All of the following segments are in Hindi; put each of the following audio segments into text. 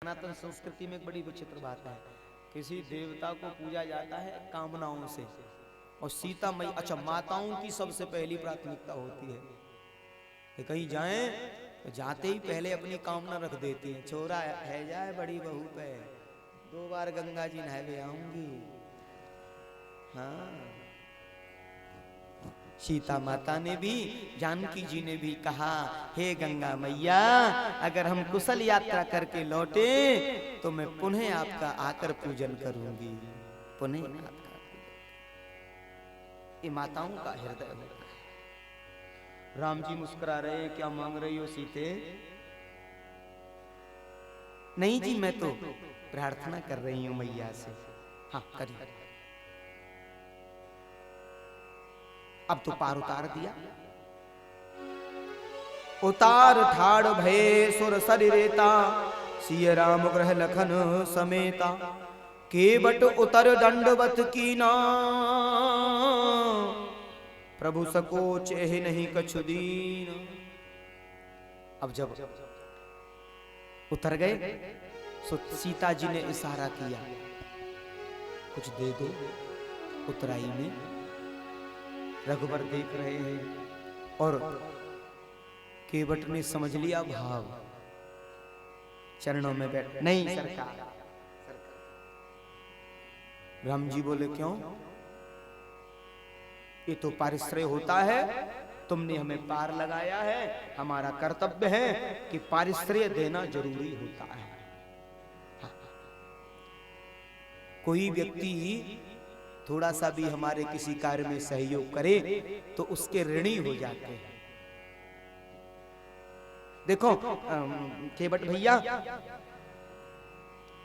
सनातन संस्कृति में एक बड़ी विचित्र बात है, किसी देवता को पूजा जाता है कामनाओं से, और सीता मैया अच्छा माताओं की सबसे पहली प्राथमिकता होती है कि कहीं जाएं तो जाते ही पहले अपनी कामना रख देती हैं। छोरा है जाए बड़ी बहू पे 2 बार गंगा जी नहावे आऊंगी। हाँ, सीता माता ने भी, जानकी जी ने भी कहा, हे गंगा मैया, अगर हम कुशल यात्रा करके लौटे तो मैं पुनः आपका आकर पूजन करूंगी, पुनः आपका। ये माताओं का हृदय होता है। राम जी मुस्कुरा रहे, क्या मांग रही हो सीते? नहीं जी, मैं तो प्रार्थना कर रही हूं मैया से। हाँ करिए। अब तो पार उतार दिया। उतार ठाड़ भये सुर सरिरेता, सिय राम ग्रह लखन समेता, केवट उतर दंडवत कीना, प्रभु सकोच एहि नहीं कछु दीन। अब जब उतर गए तो सीता जी ने इशारा किया, कुछ दे दो। उतराई में रघुवर देख रहे हैं और केवट ने समझ लिया भाव, चरणों में बैठ। नहीं सरकार। राम जी बोले क्यों? ये तो पारिश्रय होता है, तुमने हमें पार लगाया है, हमारा कर्तव्य है कि पारिश्रय देना जरूरी होता है। हाँ। कोई व्यक्ति थोड़ा सा भी हमारे किसी कार्य में सहयोग करे तो उसके ऋणी हो जाते हैं। देखो केवट भैया,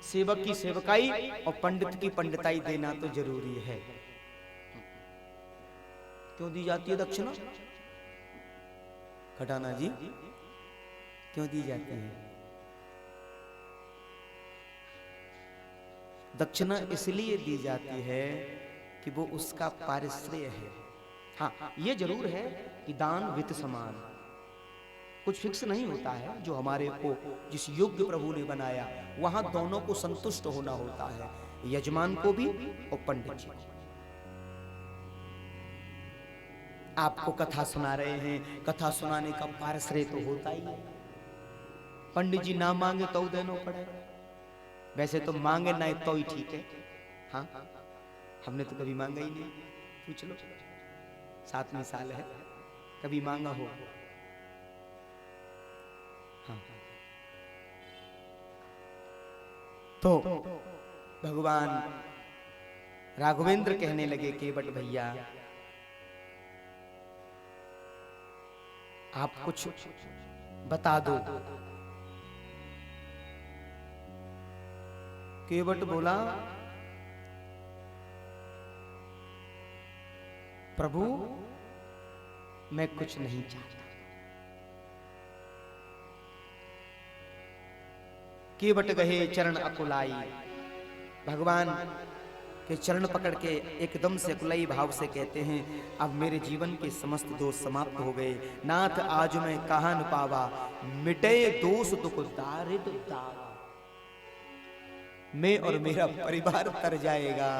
सेवक की सेवकाई और पंडित की पंडिताई देना तो जरूरी है। क्यों दी जाती है दक्षिणा? खटाना जी, क्यों दी जाती है दक्षिणा? इसलिए दी जाती है कि वो उसका पारिश्रय है। हाँ, ये जरूर है कि दान वित्त समान, कुछ फिक्स नहीं होता है। जो हमारे को जिस योग्य प्रभु ने बनाया वहां दोनों को संतुष्ट होना होता है, यजमान को भी और पंडित जी को। आपको कथा सुना रहे हैं, कथा सुनाने का पारिश्रय तो होता ही है। पंडित जी ना मांगे तो देना पड़े, वैसे तो मांगे ना तो ही ठीक है। हाँ, हमने तो कभी मांगा ही नहीं, पूछ लो, 7वें साल है, कभी मांगा हो? हाँ। तो भगवान राघवेंद्र कहने लगे, केवट भैया आप कुछ बता दो। केवट बोला, प्रभु मैं कुछ नहीं चाहता। केवट गहे चरण अकुलाई, भगवान के चरण पकड़ के एकदम से अकुलाई भाव से कहते हैं, अब मेरे जीवन के समस्त दोष समाप्त हो गए। नाथ आज मैं कहा न पावा, मिटे दोष दुख दारिद्र दावा। मैं और मेरा परिवार तर जाएगा,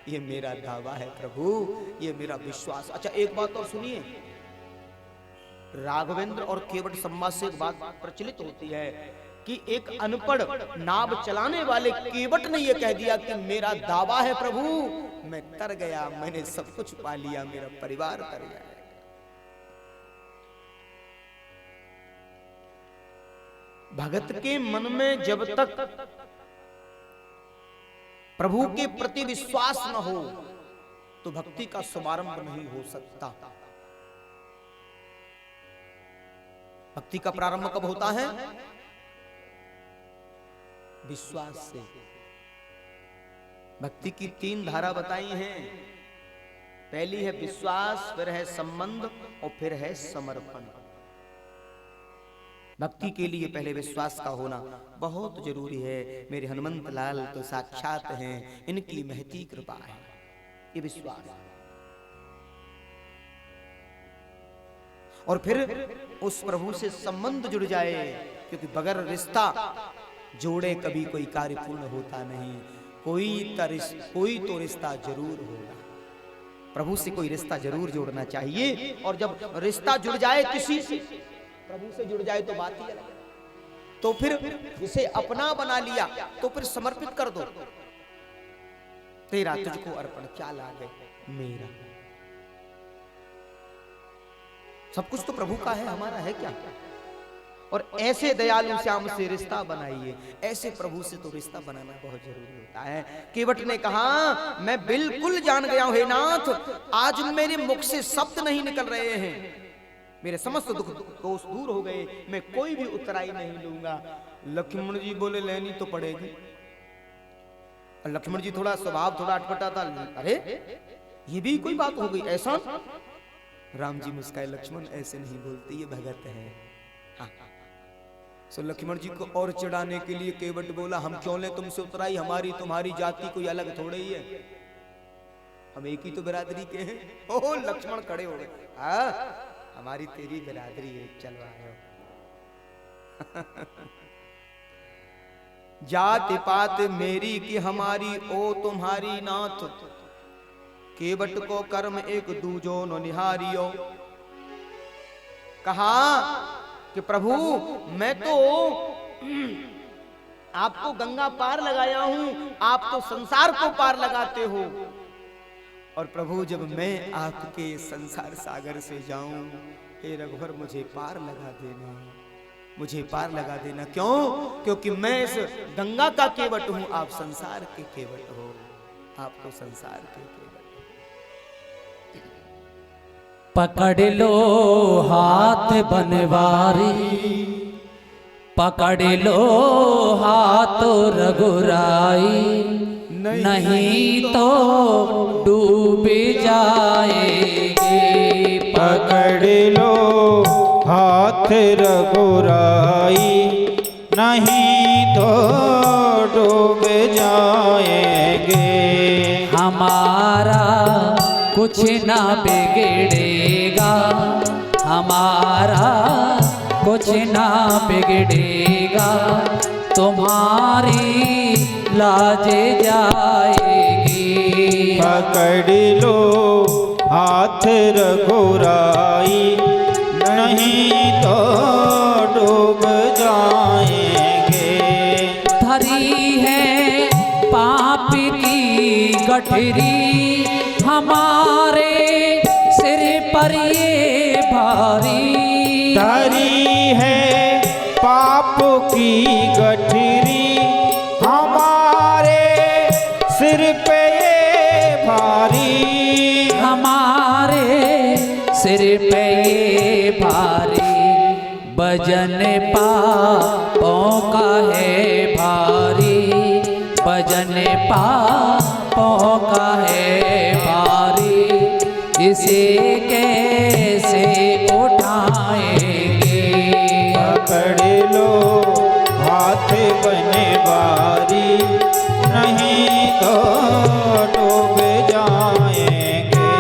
ये मेरा दावा है प्रभु, ये मेरा विश्वास। अच्छा एक बात और सुनिए, राघवेंद्र और केवट संवाद से एक बात प्रचलित होती है कि एक अनपढ़ नाव चलाने वाले केवट ने यह कह दिया कि मेरा दावा है प्रभु, मैं तर गया, मैंने सब कुछ पा लिया, मेरा परिवार तर गया। भगत के मन में जब तक प्रभु के प्रति विश्वास न हो तो भक्ति का शुभारंभ नहीं हो सकता। भक्ति का प्रारंभ कब होता है? विश्वास से। भक्ति की 3 धारा बताई हैं। पहली है विश्वास, फिर है संबंध और फिर है समर्पण। भक्ति के लिए पहले विश्वास का होना बहुत जरूरी है। मेरे हनुमंत लाल तो साक्षात हैं, इनकी महती कृपा है, ये विश्वास। और फिर उस प्रभु से संबंध जुड़ जाए, क्योंकि बगैर रिश्ता जोड़े कभी कोई कार्य पूर्ण होता नहीं, कोई तो रिश्ता जरूर होगा। प्रभु से कोई रिश्ता जरूर जोड़ना चाहिए, और जब रिश्ता जुड़ जाए किसी से, प्रभु से जुड़ जाए तो बात ही अलग है। तो फिर जिसे अपना बना लिया तो फिर समर्पित कर दो, तेरा तुझको अर्पण क्या लागे मेरा। सब कुछ तो प्रभु का है, हमारा है क्या। और ऐसे दयालु श्याम से रिश्ता बनाइए, ऐसे प्रभु से तो रिश्ता बनाना बहुत जरूरी होता है। केवट ने कहा मैं बिल्कुल जान गया हूं हे नाथ, आज मेरे मुख से शब्द नहीं निकल रहे हैं, मेरे समस्त दुख दोष दूर हो गए, मैं कोई भी उत्तराई नहीं लूंगा। लक्ष्मण जी बोले लेनी तो पड़ेगी। लक्ष्मण जी थोड़ा स्वभाव थोड़ा अटपटा था, अरे ये भी कोई बात हो गई ऐसा। राम जी मुस्काए, लक्ष्मण ऐसे नहीं बोलते, ये भगत है। हाँ। सो लक्ष्मण जी को और चिढ़ाने के लिए केवट बोला हम क्यों ले तुमसे उतराई, हमारी तुम्हारी जाति कोई अलग थोड़ी ही है, हम एक ही तो बिरादरी के हैं। ओ लक्ष्मण खड़े हो गए, हमारी तेरी बिरादरी है, चलो आयो। जाति पात मेरी की हमारी, ओ तुम्हारी नाथ, केवट को कर्म एक दूजो नो निहारियो। कहा कि प्रभु मैं तो आपको गंगा पार लगाया हूं, आप तो संसार को पार लगाते हो। और प्रभु जब मैं आपके संसार सागर से जाऊं, हे रघुवर मुझे पार लगा देना, मुझे पार लगा देना। क्यों? क्योंकि मैं इस गंगा का केवट हूं, आप संसार के केवट हो, आप तो संसार के केवट। पकड़ लो हाथ बनवारी, पकड़ लो हाथ रघुराई, नहीं तो डूब जाएंगे। पकड़ लो हाथ रघुराई, नहीं तो डूब जाएंगे। हमारा कुछ ना बिगड़ेगा, हमारा कुछ ना बिगड़ेगा, तुम्हारी लाज जाएगी। पकड़ लो हाथ रघुराई, नहीं तो डूब जाएंगे। धरी है पाप की गठरी, हमारे सिर पर ये भारी। धरी है पाप की गठरी, हमारे सिर पे ये भारी। हमारे सिर पे ये भारी, वजन पापों का है भारी, वजन पापों का है भारी, इसे कैसे उठाएंगे। पकड़ लो हाथ बनवारी, नहीं तो डूब जाएंगे।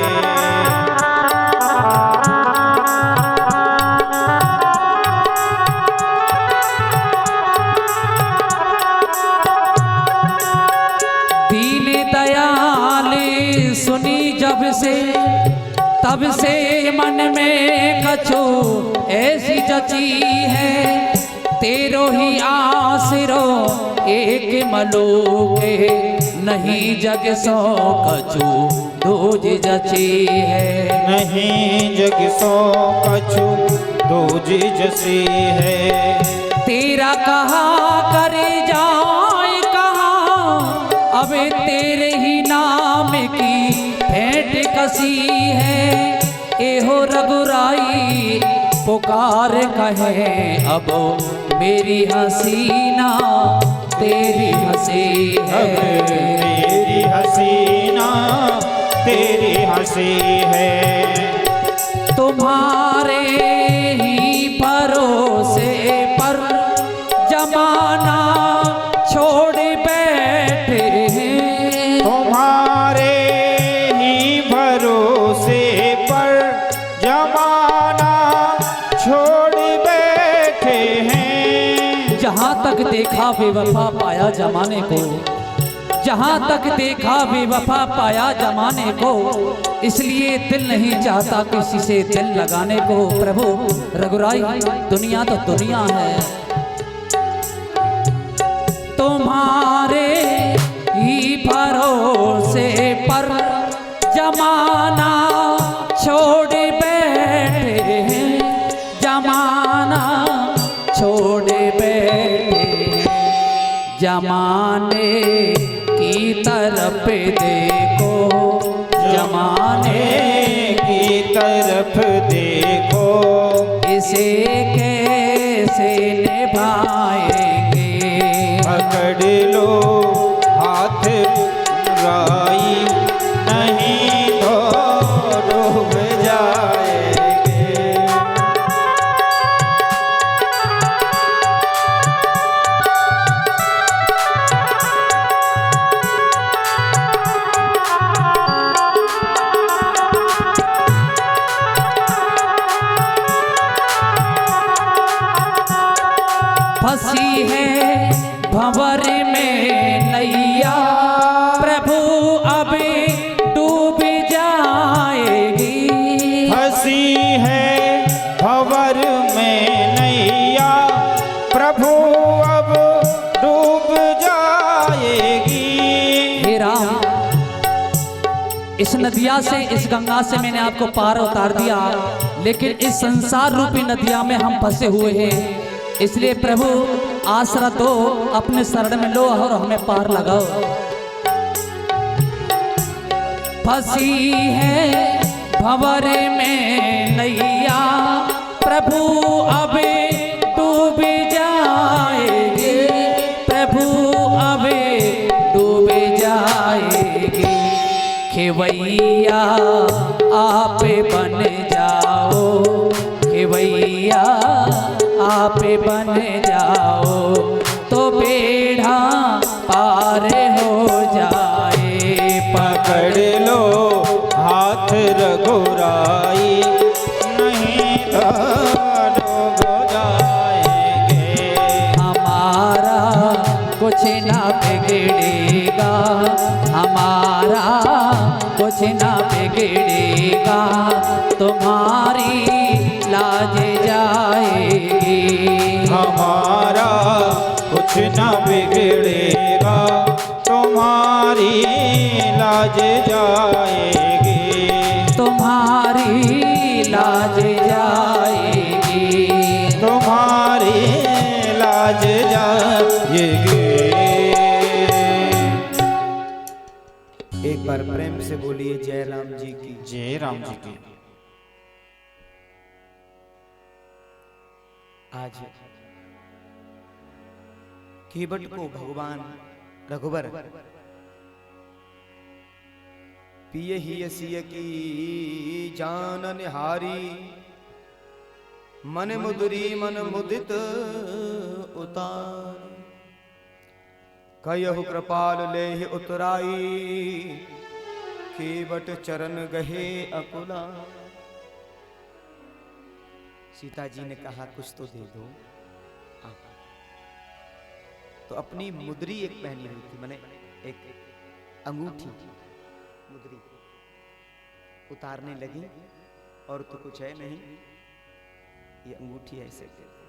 दीन दयाल सुनी जब से, तब से मन में कछु ऐसी जची है, तेरो ही आसरो एक मलूके, नहीं जग सो कछु दूज जची है। नहीं जग सो कछु दूज जसी है। तेरा कहा कर जाए कहाँ, अब तेरे ही नाम की भेंट कसी है। एहो रघुराई पुकार कहे, अब मेरी हसीना तेरी हंसी है। मेरी हसीना तेरी हंसी है। तुम्हारे ही भरोसे पर जमाना छोड़ बैठे हैं। तुम्हारे ही भरोसे पर जमाना छोड़ बैठे हैं। जहाँ तक देखा देखा बेवफा पाया जमाने को, जहां तक देखा बेवफा पाया जमाने को, इसलिए दिल नहीं चाहता किसी से दिल लगाने को। प्रभु रघुराई दुनिया तो दुनिया है, तुम्हारे ही भरोसे पर जमाना छोड़ बैठे हैं, जमाना छोड़ बैठे हैं। जमाने की तरफ देखो, जमाने की तरफ देखो, इसे कैसे निभाएंगे। पकड़ लो हाथ राई, नहीं तो डूब जाएंगे। फंसी है भंवर में नैया, प्रभु अब डूब जाएगी। फंसी है भंवर में नैया, प्रभु अब डूब जाएगी। हे राम, इस नदिया से, इस गंगा से मैंने आपको पार उतार दिया, लेकिन इस संसार रूपी नदिया में हम फंसे हुए हैं। इसलिए प्रभु आसरा दो, अपने शरण में लो और हमें पार लगाओ। फंसी है भंवर में नैया, प्रभु अब डूब जाएगी, प्रभु अब डूब जाएगी। खेवैया आप बन जाओ, खेवैया आप बन जाओ, तो बेड़ा पार हो जाए। पकड़ लो हाथ रघुराई, नहीं तो डूब जाएंगे। हमारा कुछ ना बिगड़ेगा, हमारा कुछ ना बिगड़ेगा, तुम्हारी लाज जाएगी। हमारा कुछ न बिगड़ेगा, तुम्हारी लाज जाएगी। तुम्हारी लाज जाएगी, तुम्हारी लाज जाएगी। एक बार प्रेम से बोलिए जय राम जी की। जय राम जी की। आज केवट को भगवान रघुवर पिय ही सिय की जान निहारी, मन मुदरी मन मुदित उतार, कयहु कृपाल लेहि उतराई, केवट चरण गहे अकुला। सीता जी ने कहा कुछ तो दे दो। तो अपनी मुद्री एक पहनी हुई थी, मैंने एक अंगूठी मुद्री उतारने लगी, और तो कुछ है नहीं, ये अंगूठी ऐसे दे दो।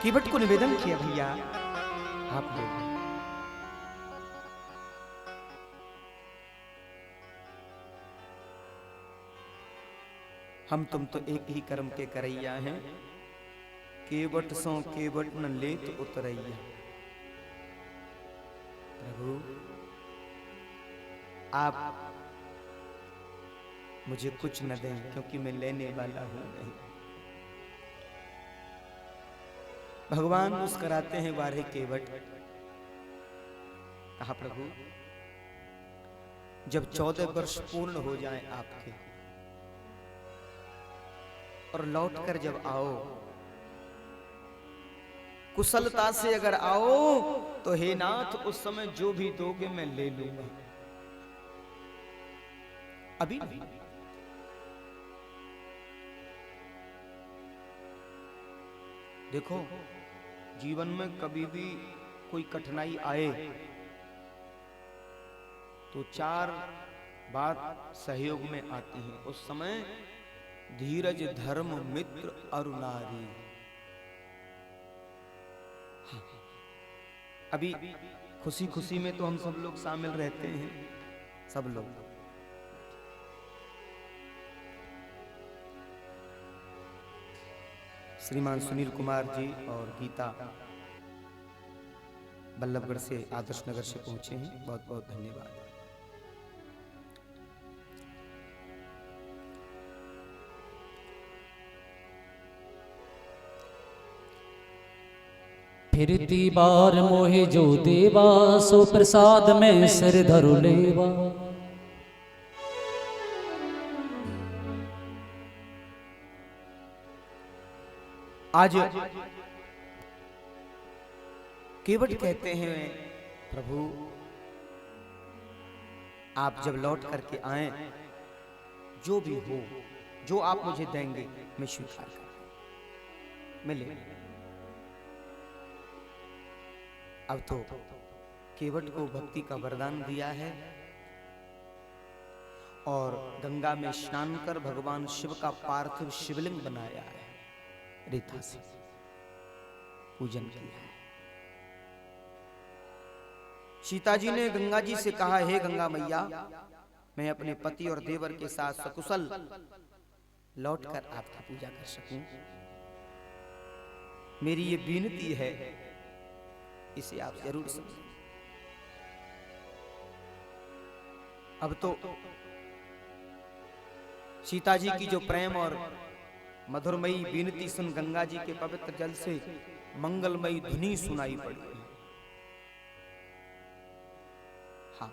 केवट को निवेदन किया, भैया आप ले लो। हम तुम तो एक ही कर्म के करैया हैं, केवट सो केवट न लेत उतरैया। प्रभु आप मुझे कुछ न दें, क्योंकि मैं लेने वाला हूं नहीं। भगवान मुस्कुराते हैं वारे केवट। कहा प्रभु जब 14 वर्ष पूर्ण हो जाएं आपके, और लौटकर जब आओ, कुशलता से अगर आओ, तो हे नाथ उस समय जो भी दोगे मैं ले लूंगा। अभी नहीं। देखो, जीवन में कभी भी कोई कठिनाई आए तो चार बात सहयोग में आती है। उस समय धीरज, धर्म, मित्र और नारी। हाँ। अभी खुशी खुशी में तो हम सब लोग शामिल रहते हैं, सब लोग। श्रीमान सुनील कुमार जी और गीता बल्लभगढ़ से, आदर्श नगर से पहुंचे हैं, बहुत बहुत धन्यवाद। फिरती बार मोहे जो देवा, सो प्रसाद में सिर धरु लेवा। आज केवट कहते हैं, प्रभु आप जब लौट करके आए, जो भी हो, जो आप मुझे देंगे मैं स्वीकार करूं, मिले। अब तो केवट को भक्ति का वरदान दिया है और गंगा में स्नान कर भगवान शिव का पार्थिव शिवलिंग बनाया है, रेता से पूजन किया है। सीता जी ने गंगा जी से कहा, हे गंगा मैया, मैं अपने पति और देवर के साथ सकुशल लौटकर आपकी पूजा कर सकूं, मेरी ये विनती है, इसे आप जरूर समझें। अब तो सीता जी की जो प्रेम और मधुरमयी विनती सुन गंगा जी के पवित्र जल से मंगलमयी ध्वनि सुनाई पड़ी। हाँ,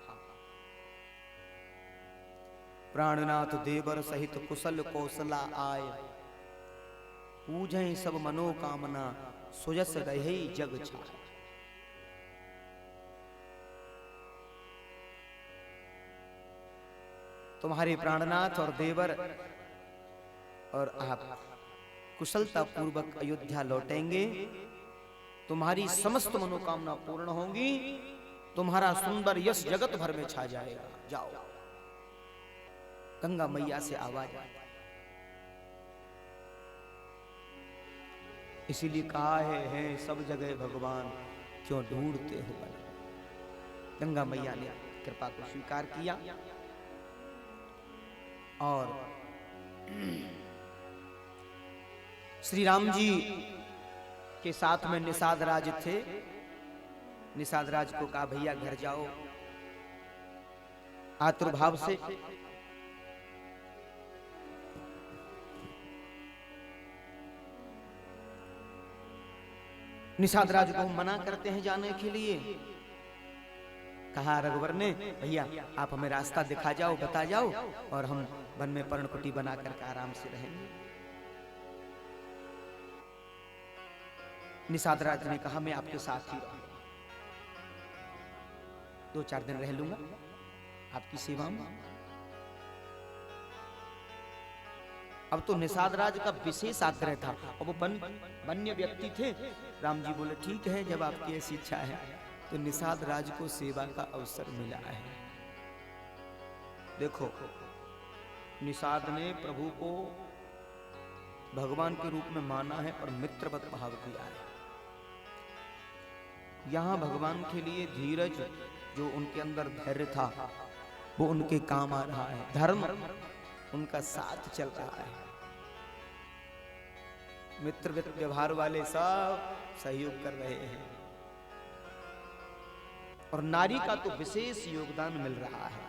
प्राणनाथ देवर सहित कुशल कौशला आय, पूजें सब मनोकामना, सुजस रहे जग छाय। तुम्हारे प्राणनाथ और देवर और आप कुशलता पूर्वक अयोध्या लौटेंगे, तुम्हारी समस्त मनोकामना पूर्ण होंगी, तुम्हारा सुंदर यश जगत भर में छा जाएगा। जाओ। गंगा मैया से आवाज आई। इसीलिए कहा है सब जगह भगवान, क्यों ढूंढते हो बल। गंगा मैया ने कृपा को स्वीकार किया और श्री राम जी के साथ में निषाद राज थे। निषाद राज को कहा, भैया घर जाओ। आतुरभाव से निषाद राज को मना करते हैं जाने के लिए। कहा रघुवर ने, भैया आप हमें रास्ता दिखा जाओ, बता जाओ, और हम वन में पर्णकुटी बना करके आराम से रहेंगे। निषाद राज ने कहा, मैं आपके साथ ही रहूंगा, 2-4 दिन रह लूंगा आपकी सेवा में। अब तो निषाद राज का विशेष आग्रह था और वो वन्य व्यक्ति थे। राम जी बोले, ठीक है, जब आपकी ऐसी इच्छा है। तो निषाद राज को सेवा का अवसर मिला है। देखो, निषाद ने प्रभु को भगवान के रूप में माना है और मित्रवत भाव किया है। यहां भगवान के लिए धीरज, जो उनके अंदर धैर्य था, वो उनके काम आ रहा है। धर्म उनका साथ चल रहा है। मित्रवत व्यवहार वाले सब सहयोग कर रहे हैं और नारी का तो विशेष योगदान मिल रहा है।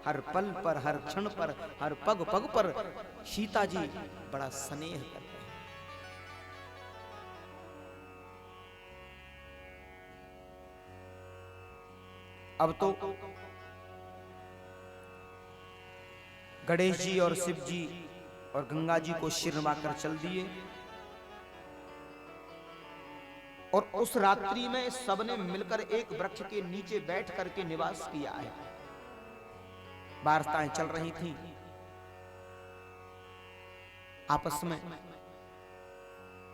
हर पल पर, हर क्षण पर, हर पग पग पर सीता जी बड़ा स्नेह कर रहे हैं। अब तो गणेश जी और शिव जी और गंगा जी को सिर नवाकर चल दिए और उस रात्रि में सबने मिलकर एक वृक्ष के नीचे बैठ करके निवास किया है। वार्ताएं चल रही थी। आपस में।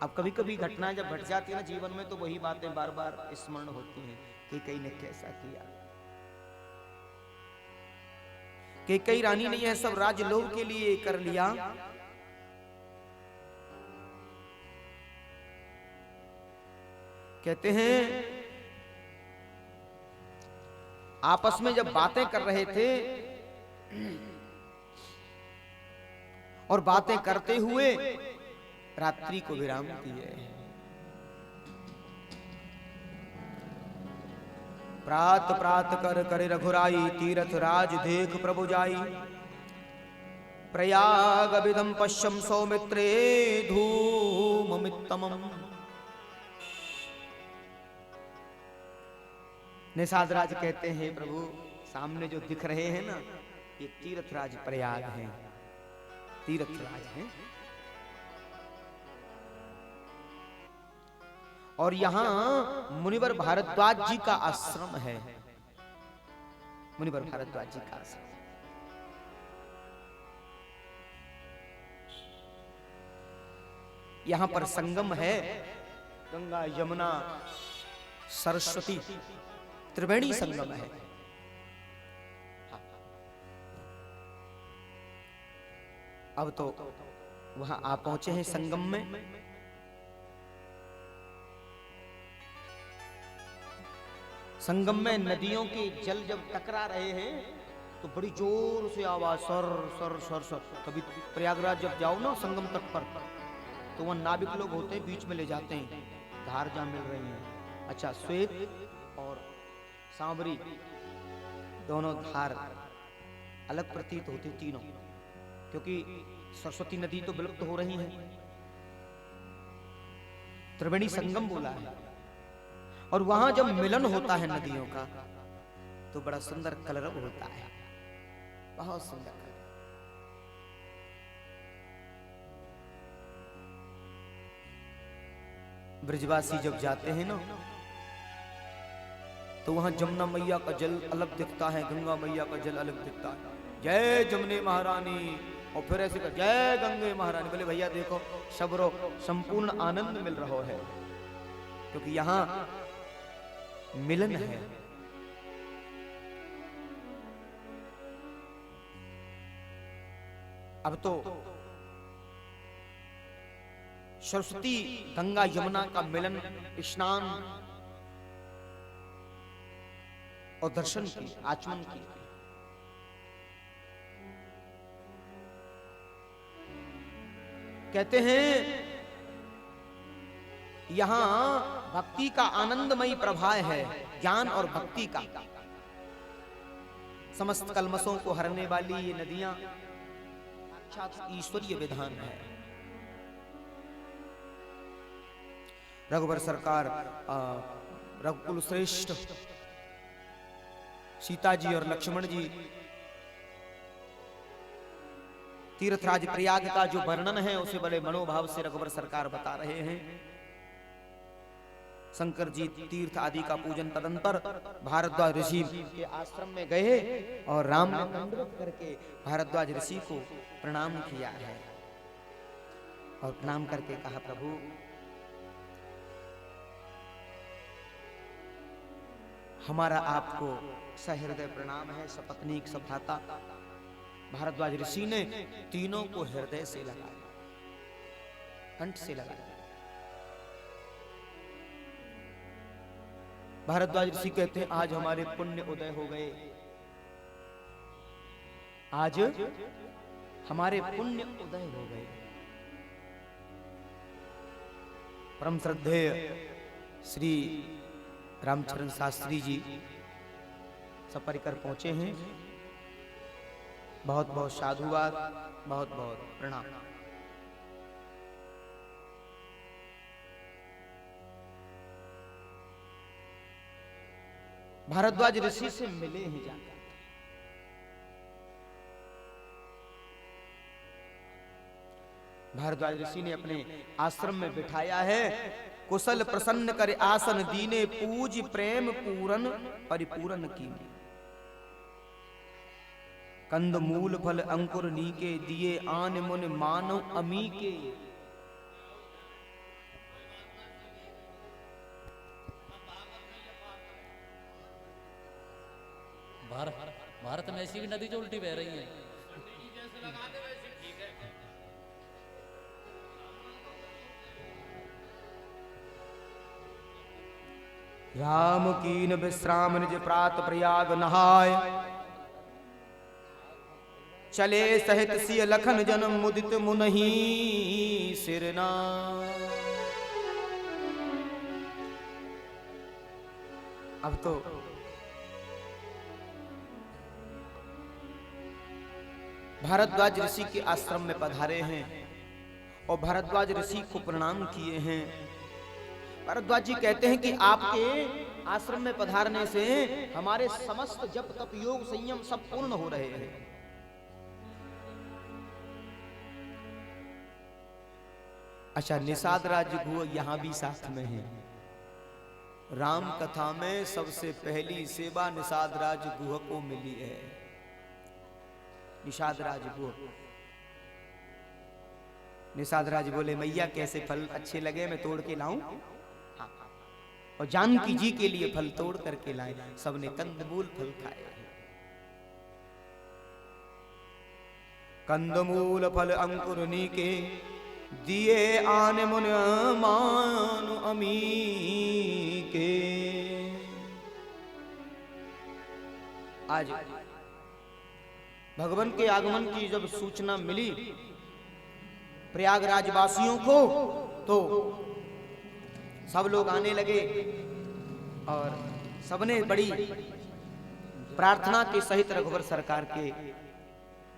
अब कभी कभी घटनाएं जब घट जाती है ना जीवन में, तो वही बातें बार बार स्मरण होती हैं कि कई ने कैसा किया, कि कई रानी ने यह सब राजलोभ के लिए कर लिया। कहते हैं आपस में जब बातें कर रहे थे और बातें करते हुए रात्रि को विराम दिए। प्रात प्रात कर करे रघुराई, तीरथ राज देख प्रभु जाई। प्रयाग विदम पश्यम सौमित्रे धूममित्तमम्। निषाद राज कहते हैं प्रभु सामने जो दिख रहे हैं ना, ये तीर्थराज प्रयाग हैं, तीर्थराज हैं। और यहां मुनिवर भारद्वाज जी का आश्रम है, मुनिवर भारद्वाज जी का आश्रम। यहां पर संगम है, गंगा यमुना सरस्वती त्रिवेणी संगम है। अब तो वहां आप पहुंचे हैं संगम में। संगम में नदियों के जल जब टकरा रहे हैं तो बड़ी जोर से आवाज सर सर सर सर। कभी प्रयागराज जब जाओ ना संगम तट पर, तो वहां नाविक लोग होते हैं, बीच में ले जाते हैं, धार जहां मिल रही है। अच्छा, श्वेत और सांवरी दोनों धार अलग प्रतीत होती तीनों, क्योंकि सरस्वती नदी तो विलुप्त हो रही है। त्रिवेणी संगम बोला है। और वहां जब मिलन होता है नदियों का तो बड़ा सुंदर कलरव होता है, बहुत सुंदर। ब्रजवासी जब जाते हैं ना तो वहां जमुना मैया का जल अलग दिखता है, गंगा मैया का जल अलग दिखता है। जय जमुने महारानी, और फिर ऐसे कर जय गंगे महारानी। बोले भैया देखो सबरो संपूर्ण आनंद मिल रहा है, क्योंकि यहां मिलन है। अब तो सरस्वती गंगा यमुना का मिलन, स्नान और दर्शन की, आचमन की। कहते हैं यहां भक्ति का आनंदमयी प्रभाव है, ज्ञान और भक्ति का। समस्त कलमशों को हरने वाली ये नदियां ईश्वरीय विधान है। रघुवर सरकार, रघुकुल श्रेष्ठ सीता जी और लक्ष्मण जी तीर्थराज प्रयाग का जो वर्णन है उसे बड़े मनोभाव से रघुवर सरकार बता रहे हैं। शंकर जी तीर्थ आदि का पूजन तदंतर भारद्वाज ऋषि के आश्रम में गए और राम ने दंडवत करके भारद्वाज ऋषि को प्रणाम किया है और प्रणाम करके कहा, प्रभु हमारा आपको सहृदय प्रणाम है, सपत्नीक सभ्राता। भारद्वाज ऋषि ने तीनों को हृदय से लगाया, कंठ से लगाया। भारद्वाज ऋषि कहते हैं आज हमारे पुण्य उदय हो गए, आज हमारे पुण्य उदय हो गए। परम श्रद्धेय श्री रामचरण शास्त्री जी सपरिकर पहुंचे हैं। बहुत बहुत साधुवाद, बहुत बहुत प्रणाम। भारद्वाज ऋषि से मिले हैं जाकर। भारद्वाज ऋषि ने अपने आश्रम में बिठाया है। कुशल प्रसन्न करे आसन दीने, पूज प्रेम पूरन परिपूरन कीने। कंद मूल फल अंकुर नीके, दिए आन मुन मानव अमी के। भारत में ऐसी भी नदी जो उल्टी बह रही है। राम कीन विश्राम निज प्रात प्रयाग नहाय, चले सहित सिय लखन जन्म मुदित मुनहि सिरना। अब तो भारद्वाज ऋषि के आश्रम में पधारे हैं और भारद्वाज ऋषि को प्रणाम किए हैं। भारद्वाज जी कहते हैं कि आपके आश्रम में पधारने से हमारे समस्त जप तप योग संयम सब पूर्ण हो रहे हैं। अच्छा, निषाद राज गुह यहां भी साथ में है। राम कथा में सबसे पहली सेवा निषाद राज गुह को मिली है। निषाद राज गुह, निषाद राज बोले मैया कैसे फल अच्छे लगे, मैं तोड़ के लाऊं? और जानकी जी के लिए फल तोड़ करके लाए। सबने कंदमूल फल खाए। कंदमूल फल अंकुर नीके, दिए आन मुन मान अमी के। आज भगवान के आगमन की जब सूचना मिली प्रयागराज वासियों को, तो सब लोग आने लगे और सबने बड़ी प्रार्थना के सहित रघुवर सरकार के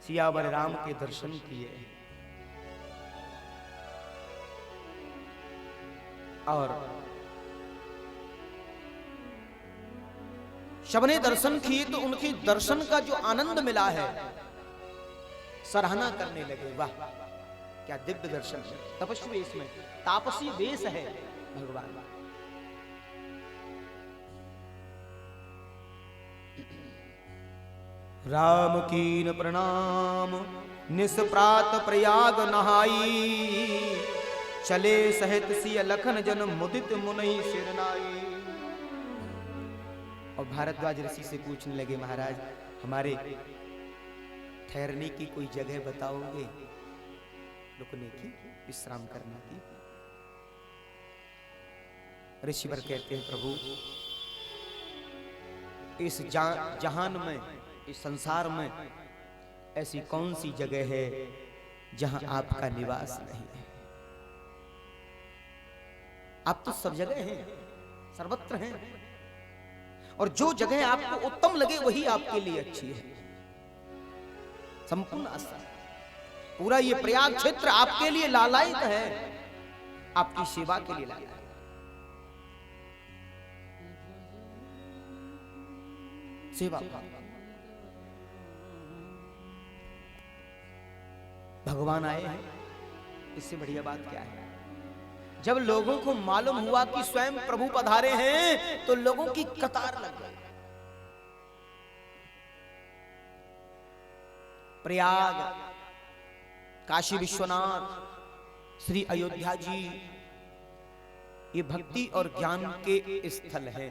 सियावर राम के दर्शन किए। और सबने दर्शन किए तो उनके दर्शन का जो आनंद मिला है, सराहना करने लगे। वाह क्या दिव्य दर्शन है। तपस्वी वेश में, तापसी वेश है भगवान। राम कीन प्रणाम निष्प्रात प्रयाग नहाई, चले सहित सिय लखन जन मुदित मुनि सिरनाई। और भारद्वाज ऋषि से पूछने लगे महाराज हमारे ठहरने की कोई जगह बताओगे, रुकने की, विश्राम करने की? ऋषिवर कहते हैं प्रभु इस जहान में, इस संसार में ऐसी कौन सी जगह है जहां आपका निवास नहीं है? आप तो सब जगह हैं, सर्वत्र हैं, और जो जगह आपको उत्तम लगे वही आपके लिए अच्छी है। संपूर्ण आस्था, पूरा ये प्रयाग क्षेत्र आपके लिए लालायित है, आपकी सेवा के लिए लालायित। सेवा भगवान आए हैं, इससे बढ़िया बात क्या है? जब लोगों को मालूम हुआ कि स्वयं प्रभु पधारे हैं तो लोगों की कतार लग गई। प्रयाग, काशी विश्वनाथ, श्री अयोध्या जी, ये भक्ति और ज्ञान के स्थल हैं।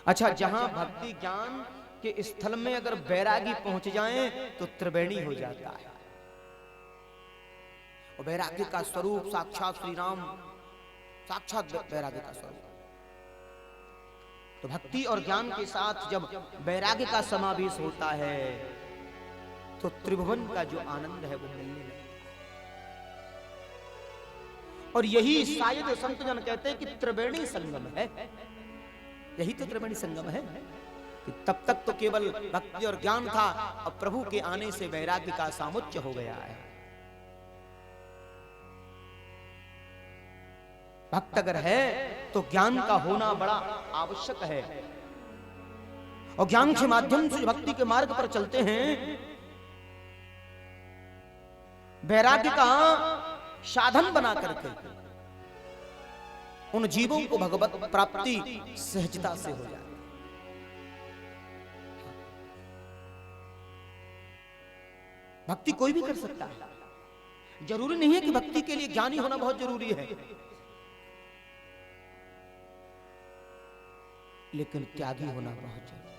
अच्छा, जहां भक्ति ज्ञान के स्थल में अगर बैरागी पहुंच जाएं तो त्रिवेणी हो जाता है। और बैराग्य का स्वरूप साक्षात श्री राम, साक्षात बैराग्य का स्वरूप। तो भक्ति और ज्ञान के साथ जब बैराग्य का समावेश होता है तो त्रिभुवन का जो आनंद है वो मिलने लगता है। और यही शायद संतजन कहते हैं कि त्रिवेणी संगम है। यही तो त्रिवेणी संगम है कि तब तक तो केवल भक्ति और ज्ञान था, अब प्रभु के आने से वैराग्य का सामुच्य हो गया है। भक्त अगर है तो ज्ञान का होना बड़ा आवश्यक है। और ज्ञान के माध्यम से भक्ति के मार्ग पर चलते हैं, वैराग्य का साधन बना करके उन जीवों को भगवत प्राप्ति सहजता से हो जाती है। भक्ति कोई भी कर सकता है, जरूरी नहीं है कि भक्ति के लिए ज्ञानी होना बहुत जरूरी है, लेकिन त्यागी होना बहुत जरूरी है।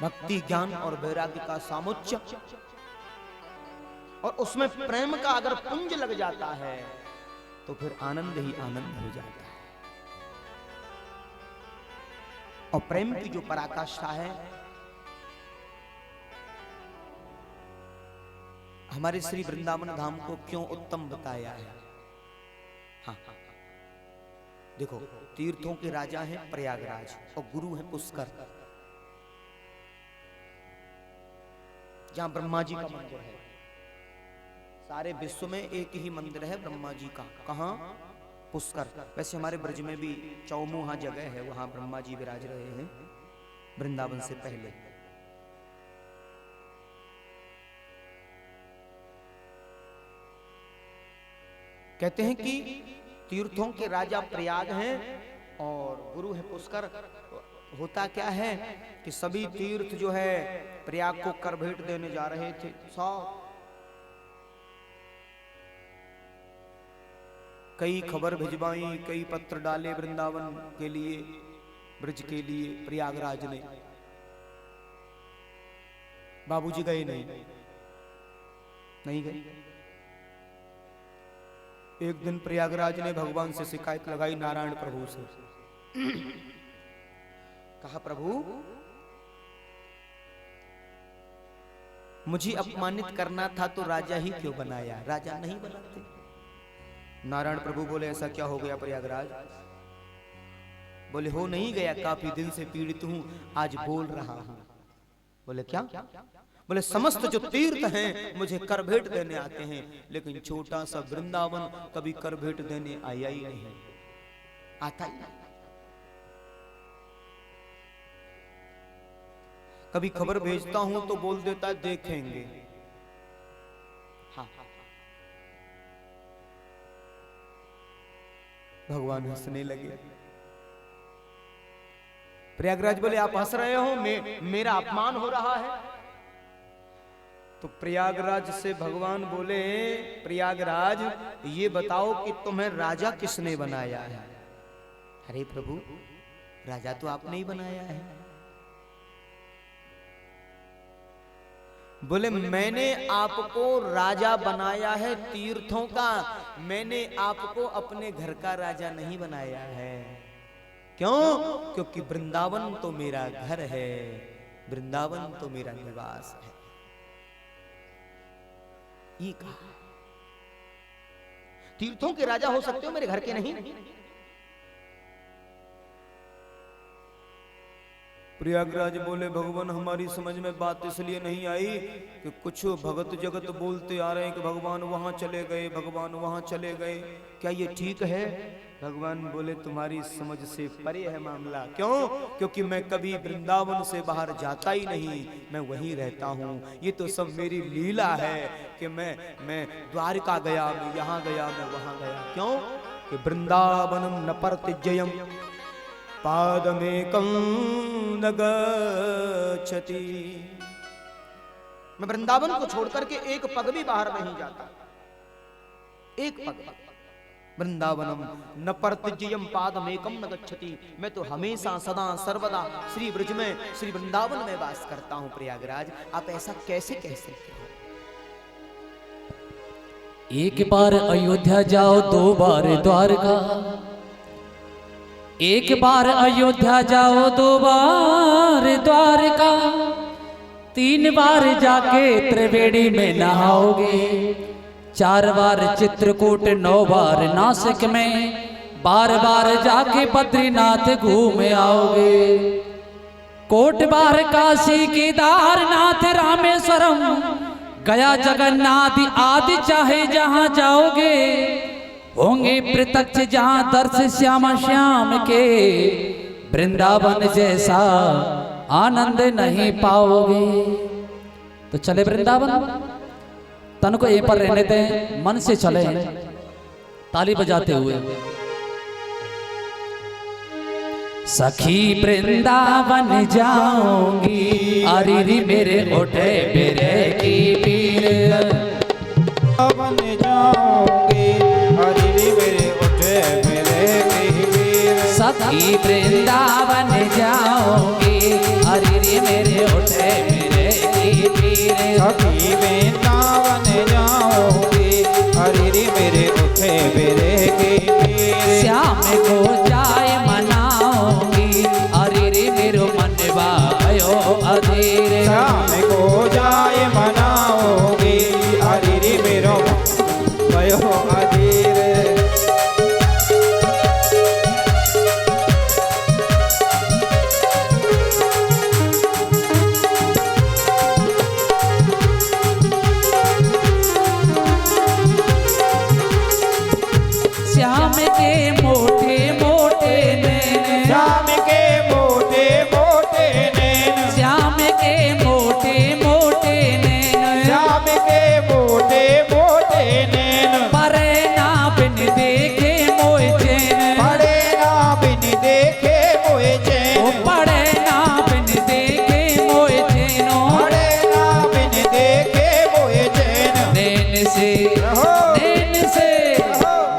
भक्ति ज्ञान और वैराग्य का सामुच्य और उसमें प्रेम का अगर पुंज लग जाता है तो फिर आनंद ही आनंद हो जाता है। और प्रेम की जो पराकाष्ठा है, हमारे श्री वृंदावन धाम को क्यों उत्तम बताया है। हाँ, देखो, तीर्थों के राजा हैं प्रयागराज और गुरु हैं पुष्कर, जहां ब्रह्मा जी का मंदिर है। सारे विश्व में एक ही मंदिर है ब्रह्मा जी का, कहां? पुष्कर। वैसे हमारे ब्रज में भी चौमुहा जगह है, वहां ब्रह्मा जी विराज रहे हैं वृंदावन से पहले। कहते हैं कि तीर्थों के राजा प्रयाग हैं और गुरु है पुष्कर। होता क्या है कि सभी तीर्थ जो है प्रयाग को कर भेंट देने जा रहे थे। कई खबर भिजवाई, कई पत्र डाले वृंदावन के लिए, ब्रज के लिए प्रयागराज ने। बाबूजी गए नहीं गए। एक दिन प्रयागराज ने भगवान से शिकायत लगाई नारायण प्रभु से। कहा, प्रभु मुझे अपमानित करना था तो राजा ही क्यों बनाया, राजा नहीं बनाते। नारायण प्रभु बोले, ऐसा क्या हो गया प्रयागराज? बोले, हो नहीं गया, काफी दिन से पीड़ित हूं, आज बोल रहा हूं। बोले, क्या? बोले, समस्त जो तीर्थ हैं मुझे कर भेंट देने आते हैं, लेकिन छोटा सा वृंदावन कभी कर भेंट देने आया ही नहीं, आता ही नहीं। कभी खबर भेजता हूं तो बोल देता है देखेंगे। हाँ, भगवान हंसने लगे। प्रयागराज बोले, आप हंस रहे हो, मेरा अपमान हो रहा है। तो प्रयागराज से भगवान बोले, प्रयागराज ये बताओ कि तुम्हें राजा किसने बनाया है? अरे प्रभु, राजा तो आपने ही बनाया है। बोले, मैंने आपको राजा बनाया है तीर्थों का, मैंने आपको अपने घर का राजा नहीं बनाया है। क्यों? क्योंकि वृंदावन तो मेरा घर है, वृंदावन तो मेरा निवास है। ये कहा, तीर्थों के राजा हो सकते हो, मेरे घर के नहीं। प्रयागराज बोले, भगवान हमारी समझ में बात इसलिए नहीं आई कि कुछ भगत जगत बोलते आ रहे हैं कि भगवान वहां चले गए, भगवान वहां चले गए, क्या ये ठीक है? भगवान बोले, तुम्हारी समझ से परे है मामला। क्यों? क्योंकि मैं कभी वृंदावन से बाहर जाता ही नहीं, मैं वहीं रहता हूँ। ये तो सब मेरी लीला है कि मैं द्वारका गया, मैं यहाँ गया, मैं वहां गया। क्यों? कि वृंदावनम न प्रतिजयम पादमेकं न गच्छति। मैं वृंदावन को छोड़कर के एक पग भी बाहर नहीं जाता, एक पग। वृंदावनम न प्रतिजयम पादमेकं न गच्छति। मैं तो हमेशा सदा सर्वदा श्री ब्रज में, श्री वृंदावन में वास करता हूं। प्रयागराज, आप ऐसा कैसे कह सकते हो? एक बार अयोध्या जाओ, दो बार द्वारका। एक बार अयोध्या जाओ, दो बार द्वारका। तीन बार जाके त्रिवेणी में नहाओगे। चार बार चित्रकूट, 9 बार नासिक में, बार बार जाके बद्रीनाथ घूम आओगे। कोट बार काशी केदारनाथ रामेश्वरम, गया जगन्नाथ आदि, चाहे जहां जाओगे होंगे प्रत्यक्ष जहां दर्श श्यामा श्याम के। वृंदावन जैसा आनंद नहीं पाओगे। तो चले वृंदावन, तन को यहीं पर रहने दें, मन से चले ताली बजाते हुए। सखी वृंदावन जाऊंगी, अरे रे मेरे ओठे मेरे की पीर बन जाओगे हरि रे मेरे उठे मेरे की पीर सखी वृंदावन जाओगी अरे रे मेरे ओठे मेरे की पीर सखी वृंदावन जाओगे हरि रे मेरे उठे मेरे की पीर श्याम को जाय मनाओगी अरे रे मेरो मनवा भयो अधीर श्याम को जाय मनाओगे हरि रे मेरो भयो अधीर श्याम के मोटे मोटे नैन श्याम के मोटे मोटे नैन श्याम के मोटे मोटे नैन श्याम के मोटे मोटे नैन परे ना बिन देखे मोय चैन पड़े ना बिन देखे मोए ओ चैन पड़े ना बिन देखे मोय चैनो पड़े ना बिन देखे मोए चैन नैन से रहो नैन से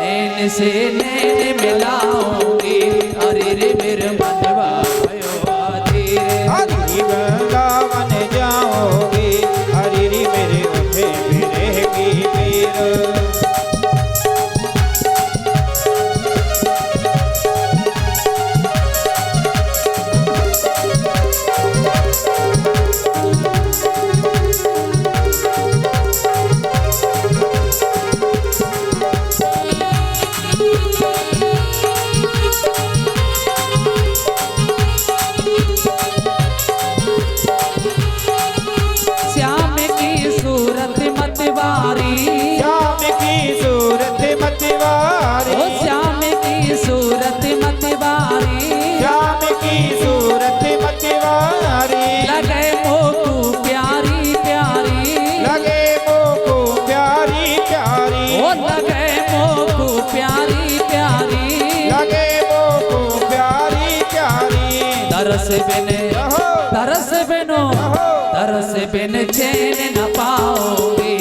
नैन से नैन मिलाऊंगी अरे रे मेरे मनवा भयो अधीर हरि वृंदावन जाओगे हरि रे मेरे उठे मेरे की पीर श्याम की सूरत मतवारी श्याम की सूरत मतवारी ओ श्याम की सूरत मतवारी श्याम की सूरत मतवारी लगे मोकू प्यारी प्यारी लगे मोको प्यारी प्यारी ओ लगे मोकू प्यारी प्यारी लगे मोको प्यारी प्यारी तरस बिन रहो तरस बिनो तरस बिन चैन न पाओगे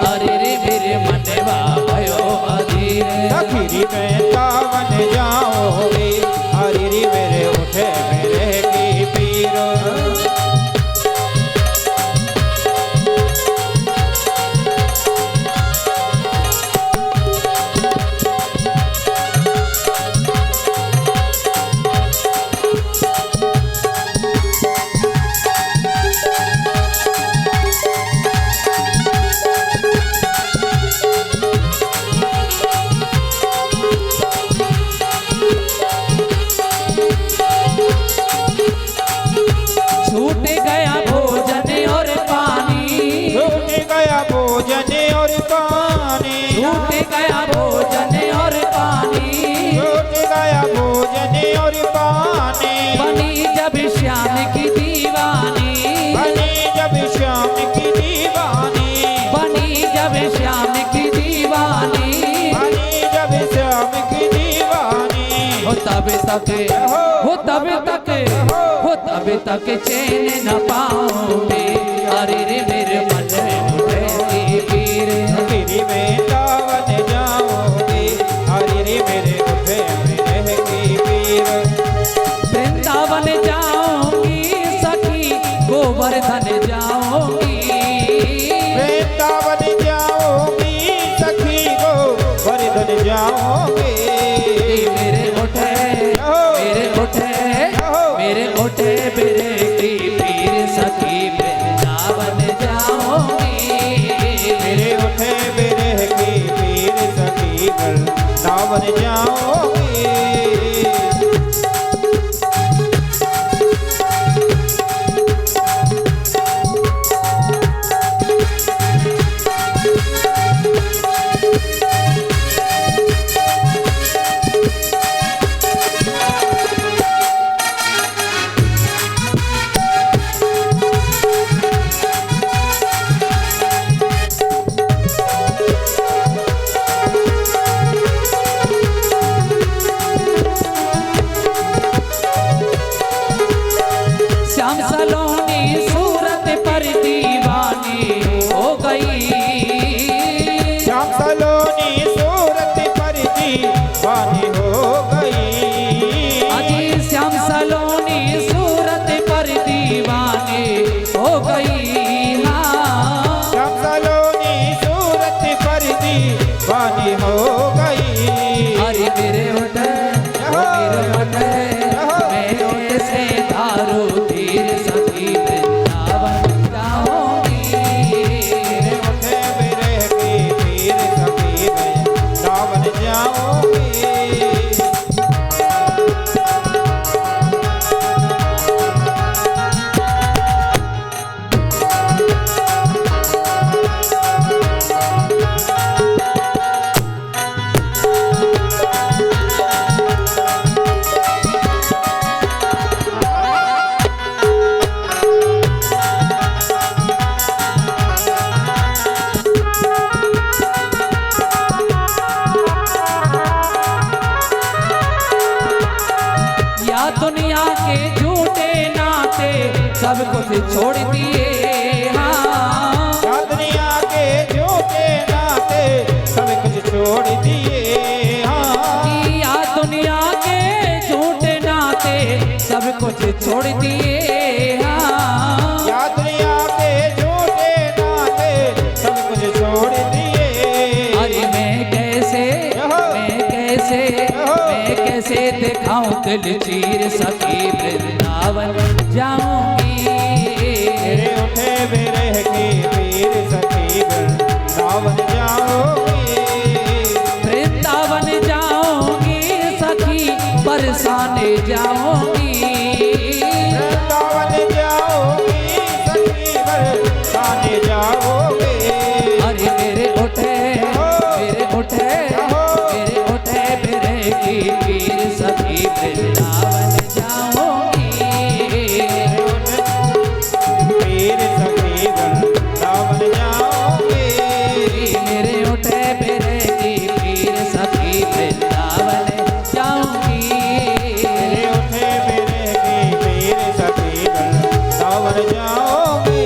अरे रे मेरे मनवा भयो अधीर सखी वृंदावन जाओगे हरि रे मेरे उठे मेरे की पीर छूट गया भोजन और पानी छूट गया भोजन और पानी छूट गया भोजन और पानी छूट गया भोजन और पानी बनी जब श्याम की दीवानी बनी जब श्याम की दीवानी बनी जब श्याम की दीवानी बनी जब श्याम की दीवानी हो तब तक हो तब तक हो तब तक चैन न पाओगे अरे रे मेरे मन में उठे की पीर हरि वृंदावन जाओगे हरि रे मेरे उठे मेरे की पीर वृंदावन जाऊंगी सखी गोवर्धन जाऊंगी वृंदावन जाओगी सखी को वर्धन जाओगे मेरे ओठे मेरे ओठे मेरे की पीर सखी वृंदावन जाऊंगी मेरे उठे मेरे की पीर सखी वृंदावन जाओगे सब कुछ छोड़ दिए हाँ या दुनिया के झूठे नाते सब कुछ छोड़ दिए हाँ या दुनिया के झूठे नाते सब कुछ छोड़ दिए हाँ या दुनिया के झूठे नाते सब कुछ छोड़ दिए अरे मैं कैसे दिखाऊं दिल चीर सखी वृंदावन जाऊंगी मेरे उठे बिरह के पीर सखी वृंदावन जाऊंगी वृंदावन जाऊंगी सखी बरसाने जाऊंगी वृंदावन जाऊंगी सखी बरसाने जाऊंगी अरे मेरे उठे बिरह की पीर सखी वृंदावन जाऊंगी पीर सखी वृंदावन जाऊंगी मेरे उठे बिरह की पीर सखी वृंदावन जाऊंगी मेरे उठे बिरह की पीर सखी वृंदावन जाऊंगी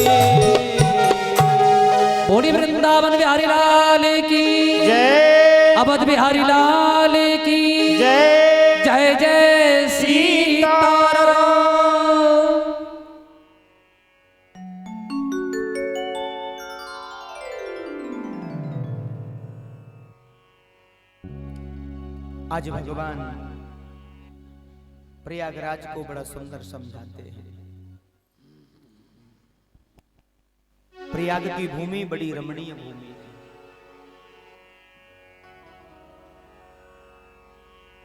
बोली वृंदावन बिहारी लाल की जय अवध बिहारी लाल की जय जय जय सीताराम। आज भगवान प्रयागराज को बड़ा सुंदर समझाते हैं। प्रयाग की भूमि बड़ी रमणीय भूमि है।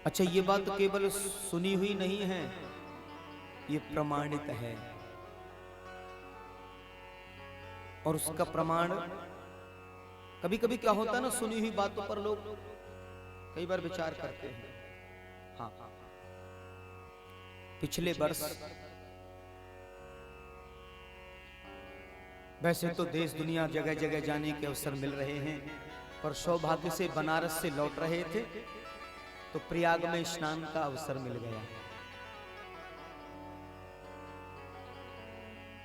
अच्छा, ये बात केवल सुनी हुई नहीं है, ये प्रमाणित है। और उसका प्रमाण कभी कभी क्या होता है ना, सुनी हुई बातों पर लोग कई बार विचार करते हैं। हाँ, पिछले वर्ष वैसे तो देश दुनिया जगह जगह जाने के अवसर मिल रहे हैं, पर सौभाग्य से बनारस से लौट रहे थे तो प्रयाग में स्नान का अवसर मिल गया।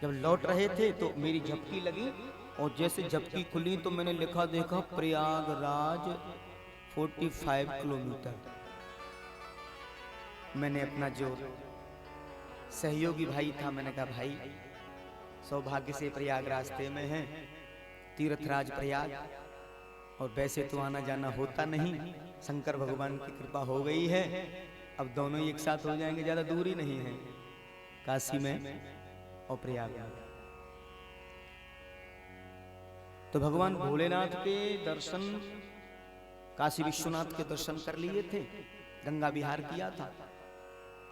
जब लौट रहे थे तो मेरी झपकी लगी और जैसे झपकी खुली तो मैंने लिखा देखा प्रयागराज 45 किलोमीटर। मैंने अपना जो सहयोगी भाई था, मैंने कहा भाई सौभाग्य से प्रयाग रास्ते में है, तीर्थराज प्रयाग, और वैसे तो आना जाना होता नहीं, शंकर भगवान की कृपा हो गई है, अब दोनों ही एक साथ हो जाएंगे, ज्यादा दूरी नहीं है, काशी में और प्रयाग में। तो भगवान भोलेनाथ के दर्शन, काशी विश्वनाथ के दर्शन कर लिए थे, गंगा विहार किया था,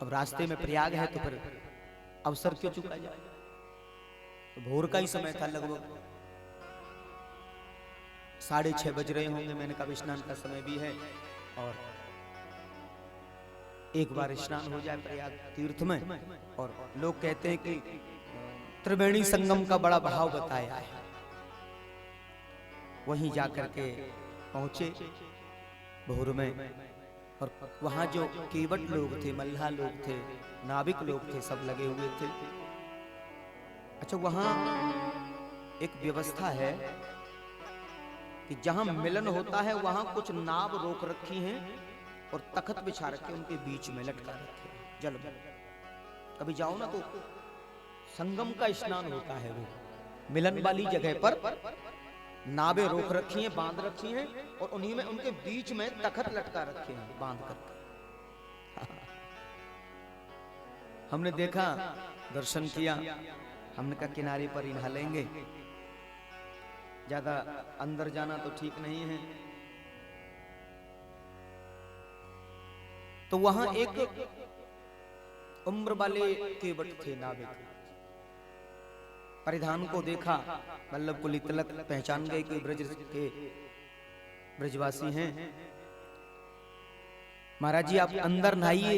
अब रास्ते में प्रयाग है तो फिर अवसर क्यों चुका जाए। तो भोर का ही समय था, लगभग 6:30 बज रहे होंगे। मैंने कहा स्नान का समय भी है और एक बार स्नान हो जाए प्रयाग तीर्थ में। और लोग कहते हैं कि त्रिवेणी संगम का बड़ा भाव बताया है, वहीं जाकर के पहुंचे भोर में। और वहां जो केवट लोग थे, मल्लाह लोग थे, नाविक लोग थे, सब लगे हुए थे। अच्छा, वहां एक व्यवस्था है कि जहां मिलन होता है वहां कुछ नाव रोक रखी हैं और तख्त बिछा रखे, उनके बीच में लटका रखे हैं जल में। कभी जाओ ना तो संगम का स्नान होता है, वो मिलन वाली जगह पर नावें रोक रखी हैं, बांध रखी हैं, और उन्हीं में उनके बीच में तख्त लटका रखे हैं बांध करके। हमने देखा, दर्शन किया, हमने कहा किनारे पर ही नहा लेंगे, ज्यादा अंदर जाना तो ठीक नहीं है। तो वहां एक उम्र वाले केवट थे, नाविक, परिधान को देखा, वल्लभ कुली तिलक, पहचान गए कि ब्रज के ब्रजवासी हैं। महाराज जी आप अंदर नहाइए,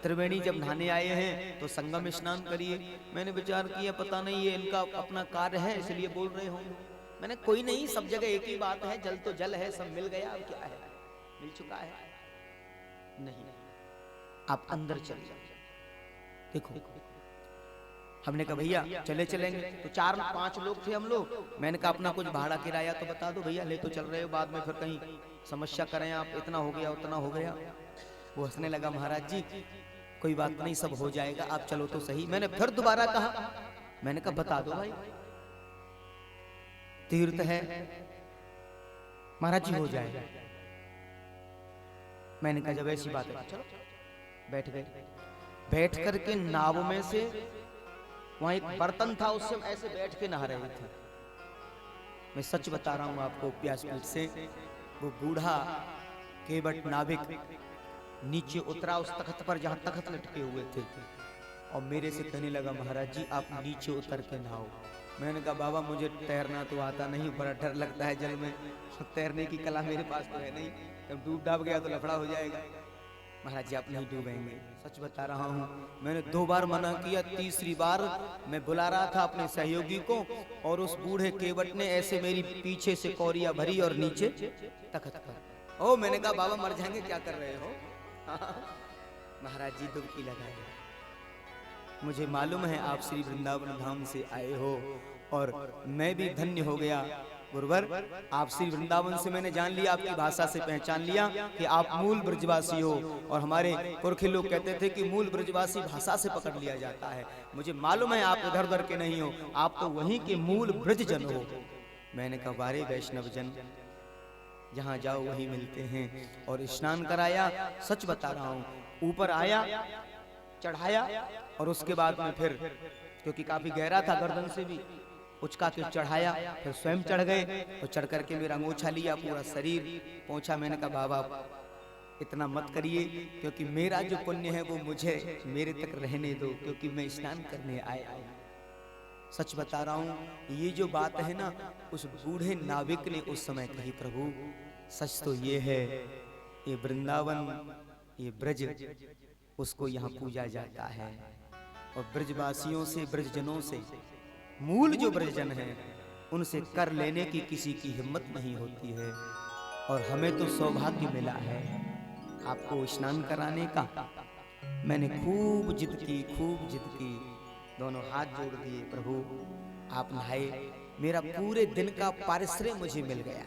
त्रिवेणी जब नहाने आए हैं तो संगम स्नान करिए। मैंने विचार किया पता नहीं ये इनका अपना कार्य है इसलिए बोल रहे होंगे। मैंने कोई नहीं, सब जगह एक ही बात है, जल तो जल है, सब मिल गया, अब क्या है, मिल चुका है। नहीं, आप अंदर चले जाओ। देखो हमने कहा भैया चले चलेंगे, तो 4-5 लोग थे हम लोग। मैंने कहा अपना कुछ भाड़ा किराया तो बता दो भैया, ले तो चल रहे हो, बाद में फिर कहीं समस्या करें आप, इतना हो गया उतना हो गया। वो हंसने लगा, महाराज जी कोई बात नहीं, सब हो जाएगा, आप चलो तो सही। मैंने फिर दोबारा कहा, मैंने कहा बता दो भाई, तीर्थ है। महाराज जी हो जाएगा। मैंने कहा जब ऐसी बात है चलो। बैठ गए, बैठ करके नाव में से वहां एक बर्तन था, उससे ऐसे बैठ के नहा रहे थे। मैं सच बता रहा हूं आपको, व्यासपीठ से वो बूढ़ा केवट नाविक नीचे उतरा उस तख्त पर जहां तख्त लटके हुए थे, और मेरे से कहने लगा, महाराज जी आप नीचे उतर के नहाओ। मैंने कहा बाबा मुझे तैरना तो आता नहीं, बड़ा डर लगता है जल में, तैरने की कला मेरे पास तो है नहीं, जब डूब डाब गया तो लफड़ा हो जाएगा। महाराज जी आप नहीं डूबेंगे, सच बता रहा हूँ। मैंने 2 बार मना किया, तीसरी बार मैं बुला रहा था अपने सहयोगी को, और उस बूढ़े केवट ने ऐसे मेरी पीछे से कौरिया भरी और नीचे तख्त पर। ओ मैंने कहा बाबा मर जाएंगे, क्या कर रहे हो? महाराज जी डुबकी लगाए। मुझे मालूम है आप श्री वृंदावन धाम से आए हो, और मैं भी धन्य हो गया गुरुवर। आप श्री वृंदावन से मैंने जान लिया, आपकी भाषा से पहचान लिया कि आप मूल ब्रजवासी हो, और हमारे पुरखे लोग कहते थे कि मूल ब्रजवासी भाषा से पकड़ लिया जाता है। मुझे मालूम है आप इधर उधर के नहीं हो, आप तो वहीं के मूल ब्रज जन हो। मैंने कहा बारे वैष्णव जन, जहाँ जाओ वहीं मिलते हैं। और स्नान कराया, सच बता रहा हूँ, ऊपर आया, चढ़ाया, और उसके बाद में फिर क्योंकि काफी गहरा था, गर्दन से भी उचका के चढ़ाया, फिर स्वयं चढ़ गए, और चढ़ करके मेरा अंगोछा लिया, पूरा शरीर पहुंचा। मैंने कहा बाबा इतना मत करिए, क्योंकि मेरा जो पुण्य है वो मुझे मेरे तक रहने दो, क्योंकि मैं स्नान करने आया हूं। सच बता रहा हूं, ये जो बात है ना, उस बूढ़े नाविक ने उस समय कही, प्रभु सच तो ये है, ये वृंदावन, ये ब्रज, उसको यहाँ पूजा जाता है, और ब्रजवासियों से, ब्रजजनों से, मूल जो ब्रजजन हैं उनसे कर लेने की किसी की हिम्मत नहीं होती है। और हमें तो सौभाग्य मिला है आपको स्नान कराने का। मैंने खूब जिद की, खूब जिद की, दोनों हाथ जोड़ दिए, प्रभु आप नहाए, मेरा पूरे दिन का पारिश्रय मुझे मिल गया।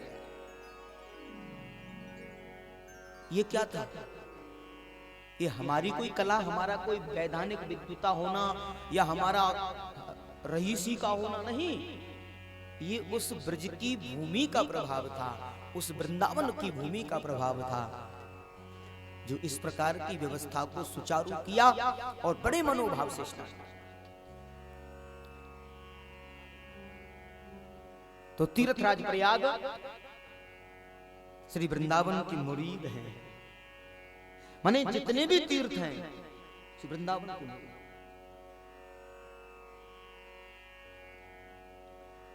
ये क्या था? ये हमारी कोई कला, हमारा कोई वैधानिक विद्वता होना, या हमारा रईसी का होना नहीं, ये उस ब्रज की भूमि का प्रभाव था, उस वृंदावन की भूमि का प्रभाव था, जो इस प्रकार की व्यवस्था को सुचारू किया और बड़े मनोभाव से स्नान। तो तीर्थराज प्रयाग श्री वृंदावन की मुरीद हैं, माने जितने भी तीर्थ हैं श्री वृंदावन की मुरीद।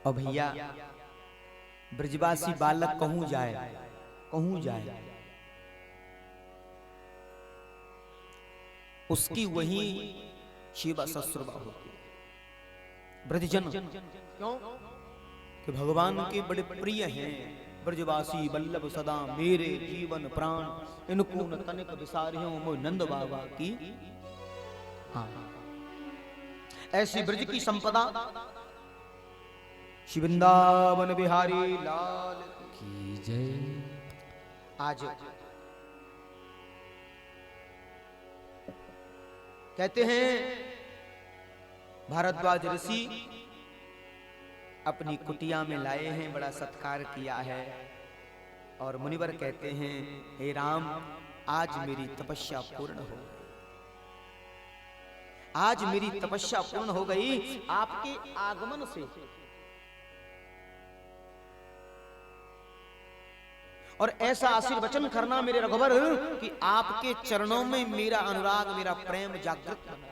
और भैया ब्रजवासी बालक कहूं जाए, कहूं जाए, उसकी वही सेवा ससुरबा होती है। ब्रजजन क्यों? कि भगवान के बड़े प्रिय हैं। ब्रजवासी बल्लभ सदा मेरे जीवन प्राण, इनको न तनिक विसारियों मोह नंद बाबा की। हाँ, ऐसी ब्रज की संपदा श्री वृंदावन बिहारी लाल की जय। आज कहते हैं भारद्वाज ऋषि अपनी कुटिया में लाए हैं, बड़ा सत्कार किया है, और मुनिवर कहते हैं हे राम आज मेरी तपस्या पूर्ण हो गई, आज मेरी तपस्या पूर्ण हो गई आपके आगमन से। और ऐसा आशीर्वचन करना मेरे रघुवर कि आपके चरणों में मेरा अनुराग, मेरा प्रेम जागृत बना।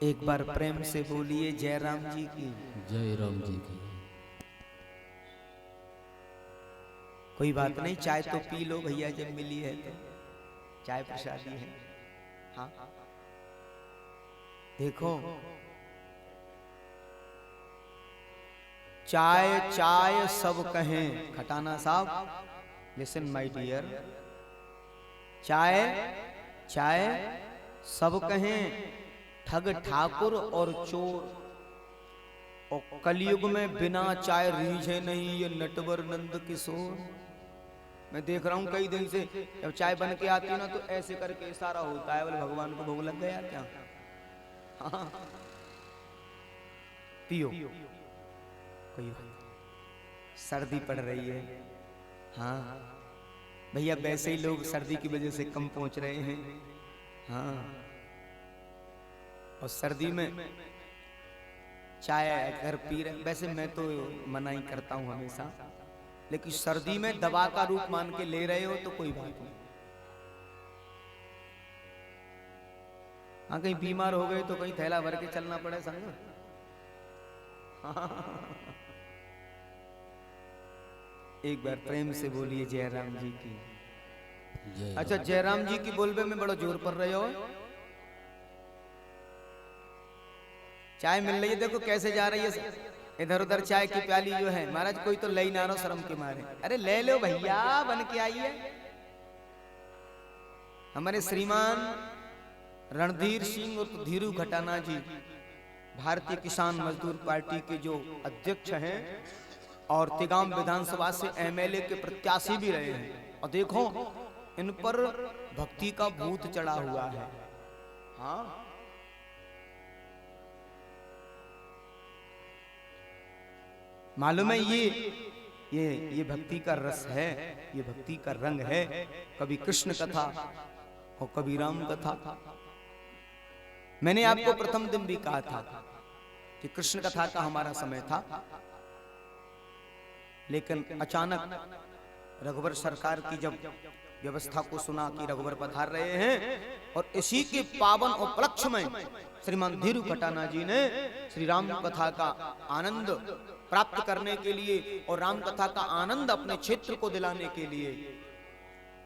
एक बार प्रेम से बोलिए जय राम जी की। जय राम जी की। कोई बात नहीं, चाय तो पी लो भैया, जब मिली है तो चाय प्रसादी है। हाँ देखो, चाय चाय सब कहें, खटाना साहब लिसन माय डियर, चाय चाय सब कहें ठग ठाकुर और चोर, और कलयुग में बिना चाय रीझे नहीं ये नटवर नंद किशोर। मैं देख रहा हूं कई दिन से जब चाय बन के आती है ना तो ऐसे करके इशारा होता है, बोले भगवान को भोग लग गया क्या। हाँ पियो कोई सर्दी पड़ रही है। हाँ भैया वैसे ही लोग सर्दी की वजह से कम पहुंच रहे हैं। हाँ और सर्दी में चाय अगर पी रहे, वैसे मैं तो मना ही करता हूं हमेशा, लेकिन सर्दी में दवा का रूप मान के ले रहे हो तो कोई बात नहीं। हाँ कहीं बीमार हो गए तो कहीं थैला भर के चलना पड़े संग। एक बार प्रेम से बोलिए जयराम जी की। अच्छा जयराम जी की बोलबे में बड़ा जोर पड़ रहे हो। चाय मिल रही है, देखो कैसे जा रही है इधर उधर चाय की प्याली जो है। महाराज कोई तो ले ना रहो शर्म के मारे। अरे ले लो भैया बन के आई है। हमारे श्रीमान रणधीर सिंह और धीरू खटाना जी भारतीय किसान मजदूर पार्टी के जो अध्यक्ष हैं और तिगाम विधानसभा से एमएलए के प्रत्याशी भी रहे हैं, और देखो इन पर भक्ति का भूत चढ़ा हुआ है। हाँ मालूम है ये भक्ति का रस है, ये भक्ति का रंग है। कभी कृष्ण कथा और कभी राम कथा। मैंने आपको प्रथम दिन भी कहा था कि कृष्ण कथा का हमारा समय था, लेकिन अचानक रघुवर सरकार की जब व्यवस्था को सुना कि रघुवर पधार रहे हैं, और इसी के पावन उपलक्ष्य में श्रीमान धीरू खटाना जी ने श्री राम कथा का आनंद प्राप्त करने के लिए और राम कथा का आनंद अपने क्षेत्र को दिलाने के लिए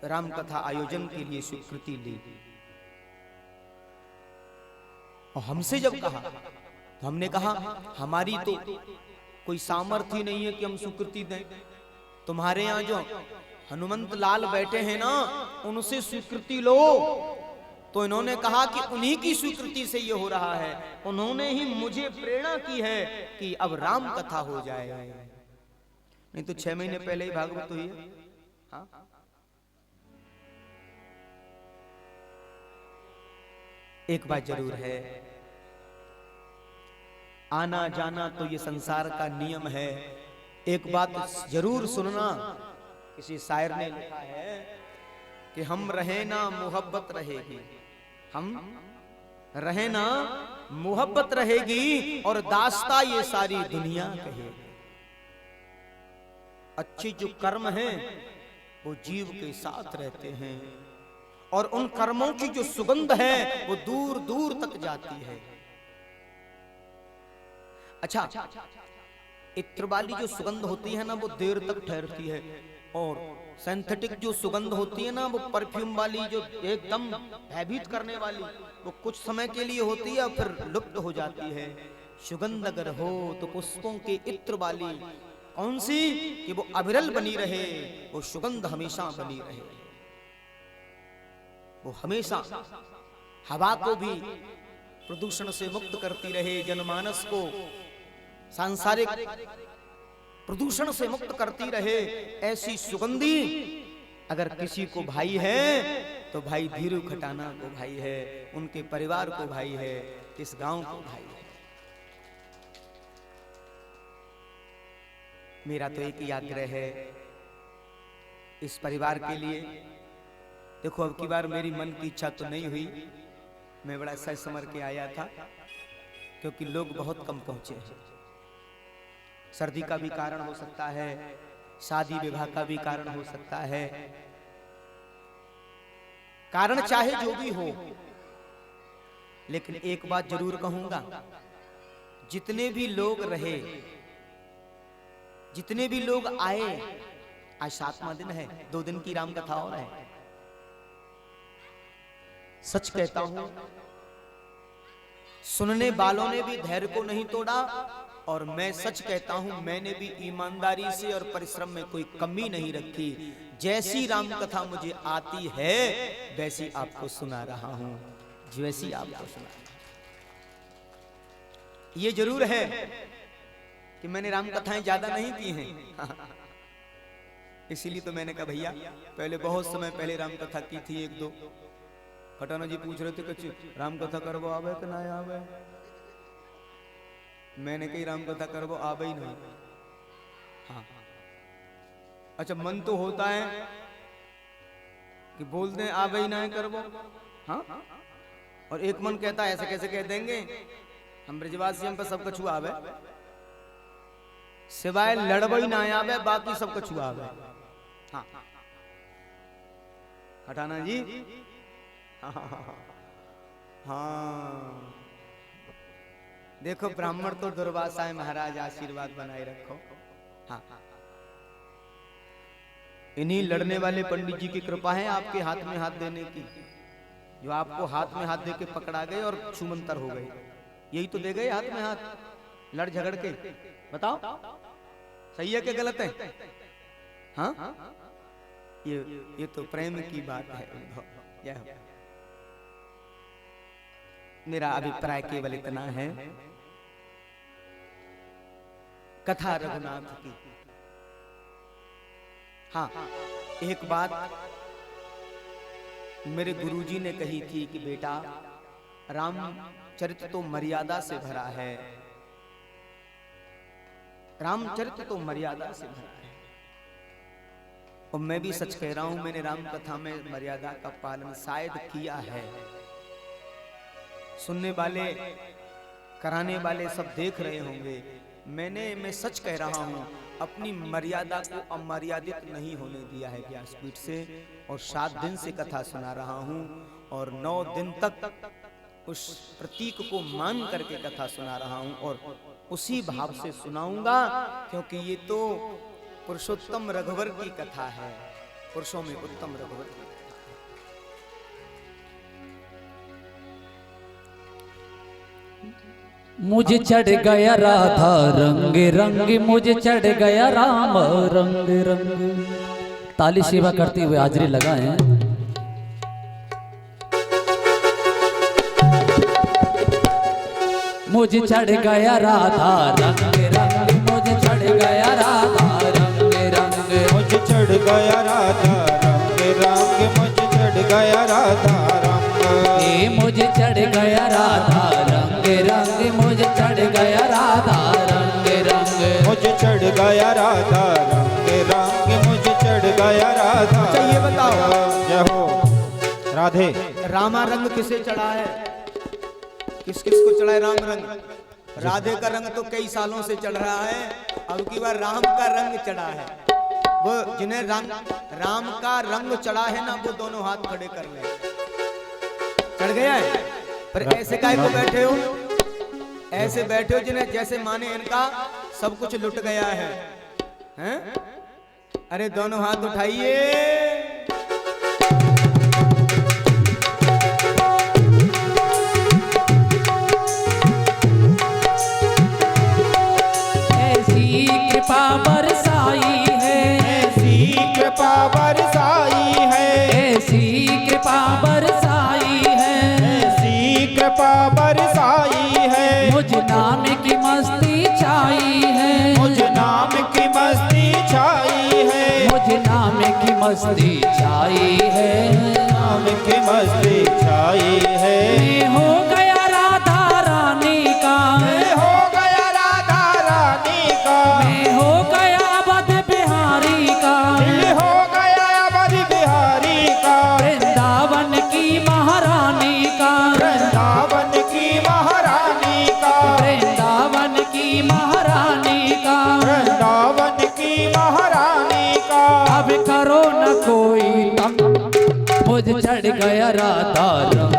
राम कथा आयोजन के लिए स्वीकृति ली। और हमसे जब कहा तो हमने कहा हमारी तो कोई सामर्थ्य नहीं है कि हम स्वीकृति दें। तुम्हारे यहाँ जो हनुमंत लाल बैठे हैं ना, उनसे स्वीकृति लो। तो इन्होंने कहा कि उन्हीं की स्वीकृति से ये हो रहा है। उन्होंने ही मुझे प्रेरणा की है कि अब राम कथा हो जाए। नहीं तो 6 महीने पहले ही भागवत हुई है। हाँ? एक बात जरूर है, आना जाना तो ये संसार का नियम है। एक बात जरूर सुनना, किसी शायर ने लिखा है कि हम रहे ना मोहब्बत रहेगी, हम रहे ना मोहब्बत रहेगी और दास्ता ये सारी दुनिया कहेगी। अच्छे जो कर्म हैं वो जीव के साथ रहते हैं, और उन कर्मों की जो सुगंध है वो दूर दूर तक जाती है। अच्छा, इत्र वाली जो सुगंध होती है ना वो देर तक ठहरती है, और सिंथेटिक जो सुगंध होती है ना वो परफ्यूम वाली जो एकदम भयभीत करने वाली, वो कुछ समय के लिए होती है और फिर लुप्त हो जाती है। सुगंध अगर हो तो पुष्पों के इत्र वाली कौन सी कि वो अविरल बनी रहे, वो सुगंध हमेशा बनी रहे, वो हमेशा हवा को भी प्रदूषण से मुक्त करती रहे, जनमानस को सांसारिक प्रदूषण से मुक्त करती रहे। ऐसी सुगंधी अगर किसी को भाई है तो भाई धीरू खटाना को भाई है, उनके परिवार को भाई है, इस गांव को भाई है। मेरा तो एक ही आग्रह है इस परिवार के लिए। देखो अब की बार मेरी मन की इच्छा तो नहीं हुई, मैं बड़ा सच समझ के आया था क्योंकि लोग बहुत कम पहुंचे। सर्दी का भी कारण हो सकता है, शादी विवाह का भी कारण हो सकता है, कारण चाहे जो भी हो, लेकिन एक बात जरूर कहूंगा, जितने भी लोग रहे, जितने भी लोग आए, आज 7वां दिन है, 2 दिन की राम कथा और है। सच कहता हूं, सुनने वालों ने भी धैर्य को नहीं तोड़ा, और मैं सच कहता हूं मैंने भी ईमानदारी से और परिश्रम में कोई कमी नहीं रखी। जैसी राम कथा मुझे आती है वैसी आपको सुना रहा हूं, जैसी आपको सुना रहा हूं। ये जरूर है कि मैंने राम कथाएं ज्यादा नहीं की हैं इसीलिए तो मैंने कहा भैया पहले बहुत समय पहले राम कथा की थी एक दो। खटाना जी पूछ रहे थे कि राम कथा करवो आवे कि ना आवे, मैंने कही राम कथा करवो आवे ही नहीं। हाँ अच्छा मन तो होता है कि बोलते हैं आवे ही ना करवो, हाँ और एक मन कहता है ऐसे कैसे कह देंगे, हम ब्रजवासी हम पे सब कछु आवे सिवाय लड़बई ना आवे बाकी सब कछु आवे। हाँ हटाना जी हाँ देखो ब्राह्मण तो दुर्वासा है महाराज आशीर्वाद बनाए रखो। हाँ इन्हीं लड़ने वाले पंडित जी की कृपा है आपके हाथ में हाथ देने की, जो आपको हाथ में हाथ दे के पकड़ा गए और छूमंतर हो गए, यही तो दे गए हाथ में हाथ लड़ झगड़ के। बताओ सही है कि गलत है? हाँ ये तो प्रेम की बात है। मेरा अभिप्राय केवल इतना है, कथा रघुनाथ की। हाँ एक बात मेरे गुरुजी ने कही थी कि बेटा रामचरित तो मर्यादा से भरा है, रामचरित तो मर्यादा से भरा है। और मैं भी सच कह रहा हूं मैंने राम कथा में मर्यादा का पालन शायद किया है। सुनने वाले कराने वाले सब देख रहे होंगे, मैं सच कह रहा हूं अपनी मर्यादा को अमर्यादित नहीं होने दिया है व्यासपीठ से। और 7 दिन से कथा सुना रहा हूं और 9 दिन तक उस प्रतीक को मान करके कथा सुना रहा हूं और उसी भाव से सुनाऊंगा, क्योंकि ये तो पुरुषोत्तम रघुवर की कथा है, पुरुषों में उत्तम रघुवर की कथा है। मुझे चढ़ गया राधा रंग रंग, मुझे चढ़ गया राम रंग रंग। ताली सेवा करते हुए हाजरी लगाएं। मुझे चढ़ गया राधा रंग रंग, मुझे चढ़ गया राधा रंग रंग, मुझे चढ़ गया राधा रंग रंग, मुझे चढ़ गया राधा रंग। ए मुझे चढ़ गया राधा रंग रंग, मुझे चढ़ गया राधा रंग रंग, मुझे चढ़ गया राधा रंग रंग, मुझे चढ़ गया राधा। अच्छा ये बताओ जय हो राधे। रामा रंग किसे चढ़ा है, किस किस को चढ़ा है राम रंग? राधे का रंग तो कई सालों से चढ़ रहा है, अब की बार राम का रंग चढ़ा है। वो जिन्हें राम का रंग चढ़ा है ना वो दोनों हाथ खड़े कर ले। चढ़ गया है पर ऐसे काहे को बैठे हो, ऐसे बैठे हो जिन्हें जैसे माने इनका सब कुछ लुट गया है, हैं? अरे दोनों हाथ उठाइए। ऐसी कृपा बरसाई है, ऐसी कृपा बरसाई है, ऐसी कृपा बरसाई है, ऐसी कृपा बरसाई है। मुझ नाम की मस्ती छाई है, मुझ नाम की मस्ती छाई है, मुझ नाम की मस्ती छाई है, नाम की मस्ती छाई है। मैं हो गया राधा रानी का, मैं हो गया राधा रानी का, मैं हो गया अवध बिहारी का, दिल हो गया अवध बिहारी का, वृंदावन की महारानी का, वृंदावन की महारानी का, वृंदावन की महारानी का। वृंदावन की महारानी का। अब करो न कोई तंग, मुझ चढ़ गया राधा रंग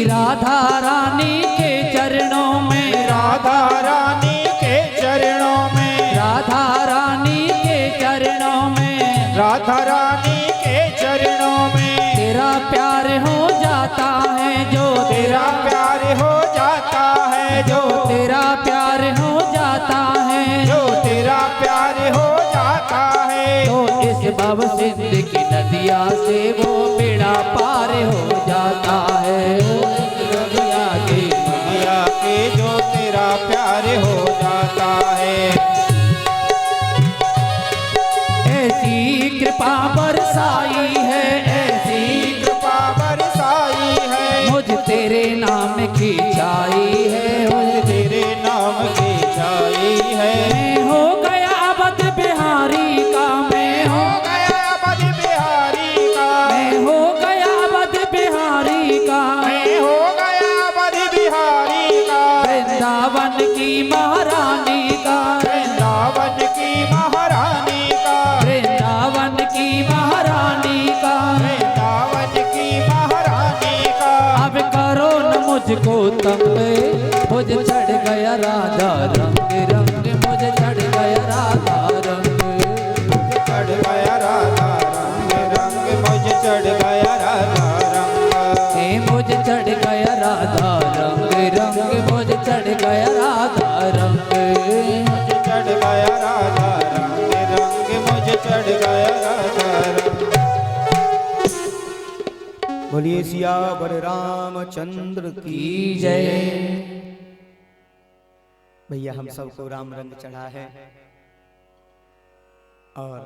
राधा रानी के चरणों में, राधा रानी के चरणों में, राधा रानी के चरणों में, राधा रानी के चरणों में तेरा प्यार हो जाता है जो, तेरा प्यार हो जाता है जो, तेरा प्यार हो जाता है जो तेरा प्यार हो जाता है। तो इस भव सिंध की नदिया से वो बेड़ा पार हो जाता है। नदिया के नदिया के जो तेरा प्यार हो जाता है। ऐसी कृपा बरसाई है, ऐसी कृपा बरसाई है, मुझ तेरे नाम की छाई है, मुझ तेरे नाम की छाई है। मैं हो गया अवध बिहारी का, मैं हो गया अवध बिहारी का, मैं हो गया अवध बिहारी का, मैं हो गया अवध बिहारी का, वृंदावन की महारानी का, वृंदावन की महारानी का, वृंदावन की महारानी का। वृंदावन की महारानी का। अब करो न मुझको तंग, मुझे चढ़ गया राधा रंग रंग, मुझे चढ़ गया राधा रंग, चढ़ गया राधा रंग रंग, मुझे चढ़ गया राधा रंग। हे मुझे चढ़ गया राधा रंग रंग, मुझे चढ़ गया राधा रंग। मुझे चढ़ गया राधा रंग रंग, मुझे चढ़ गया राधा रंग। बोलिए सियावर रामचंद्र की की जय। भैया हम सबको राम रंग चढ़ा है, और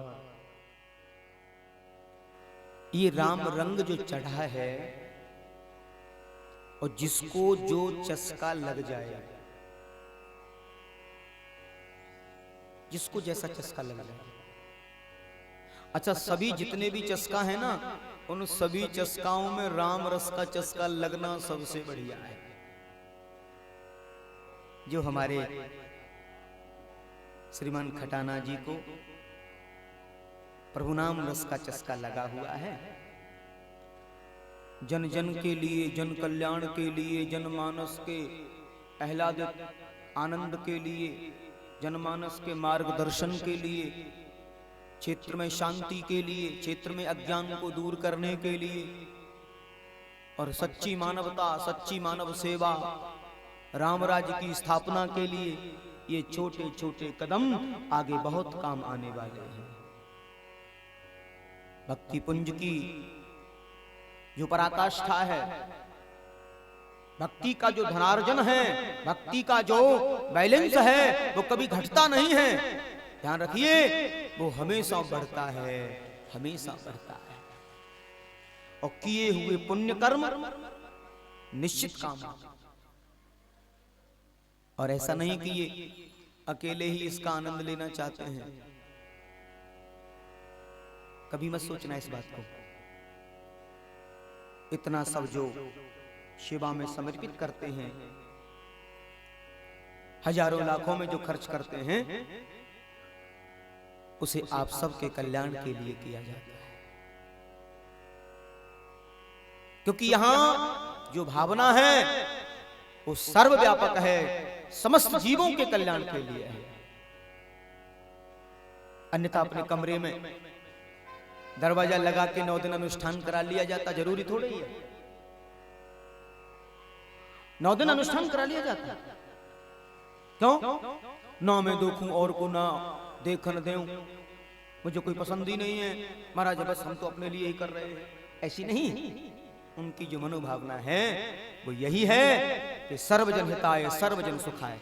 ये राम रंग जो चढ़ा है, और जिसको जो चस्का लग जाए, जिसको जैसा चस्का लग जाए। अच्छा, सभी जितने भी चस्का है ना, उन सभी चस्काओं में राम रस का चस्का लगना सबसे बढ़िया है। जो हमारे श्रीमान खटाना जी को प्रभु नाम रस का चस्का लगा हुआ है, जन जन के लिए, जन कल्याण के लिए, जनमानस के आह्लादित आनंद के लिए, जनमानस के मार्गदर्शन के लिए, क्षेत्र में शांति के लिए, क्षेत्र में अज्ञान को दूर करने के लिए, और सच्ची मानवता, सच्ची मानव सेवा, राम राज्य की स्थापना के लिए ये छोटे छोटे कदम आगे बहुत काम आने वाले हैं। भक्ति पुंज की जो पराकाष्ठा है, भक्ति का जो धनार्जन है, भक्ति का जो बैलेंस है, वो कभी घटता नहीं है। ध्यान रखिए, वो हमेशा बढ़ता है, हमेशा बढ़ता है। और किए हुए पुण्य कर्म निश्चित काम आते। और ऐसा नहीं कि ये अकेले ही इसका आनंद लेना चाहते हैं, कभी मत सोचना इस बात को। इतना सब जो सेवा में समर्पित करते हैं, हजारों लाखों में जो खर्च करते हैं, उसे आप सबके कल्याण के लिए किया जाता है। क्योंकि यहां जो भावना है वो सर्वव्यापक है, समस्त जीवों के कल्याण के लिए है। अन्यथा अपने कमरे में दरवाजा लगा के 9 दिन अनुष्ठान करा लिया जाता, जरूरी थोड़ी है। 9 दिन अनुष्ठान करा लिया जाता, क्यों? ना मैं देखूं और को ना देखन देऊं, मुझे कोई पसंद ही नहीं है महाराज, बस हम तो अपने लिए ही कर रहे हैं। ऐसी नहीं, उनकी जो मनोभावना है वो यही है कि सर्वजन हिताय सर्वजन सुखाय।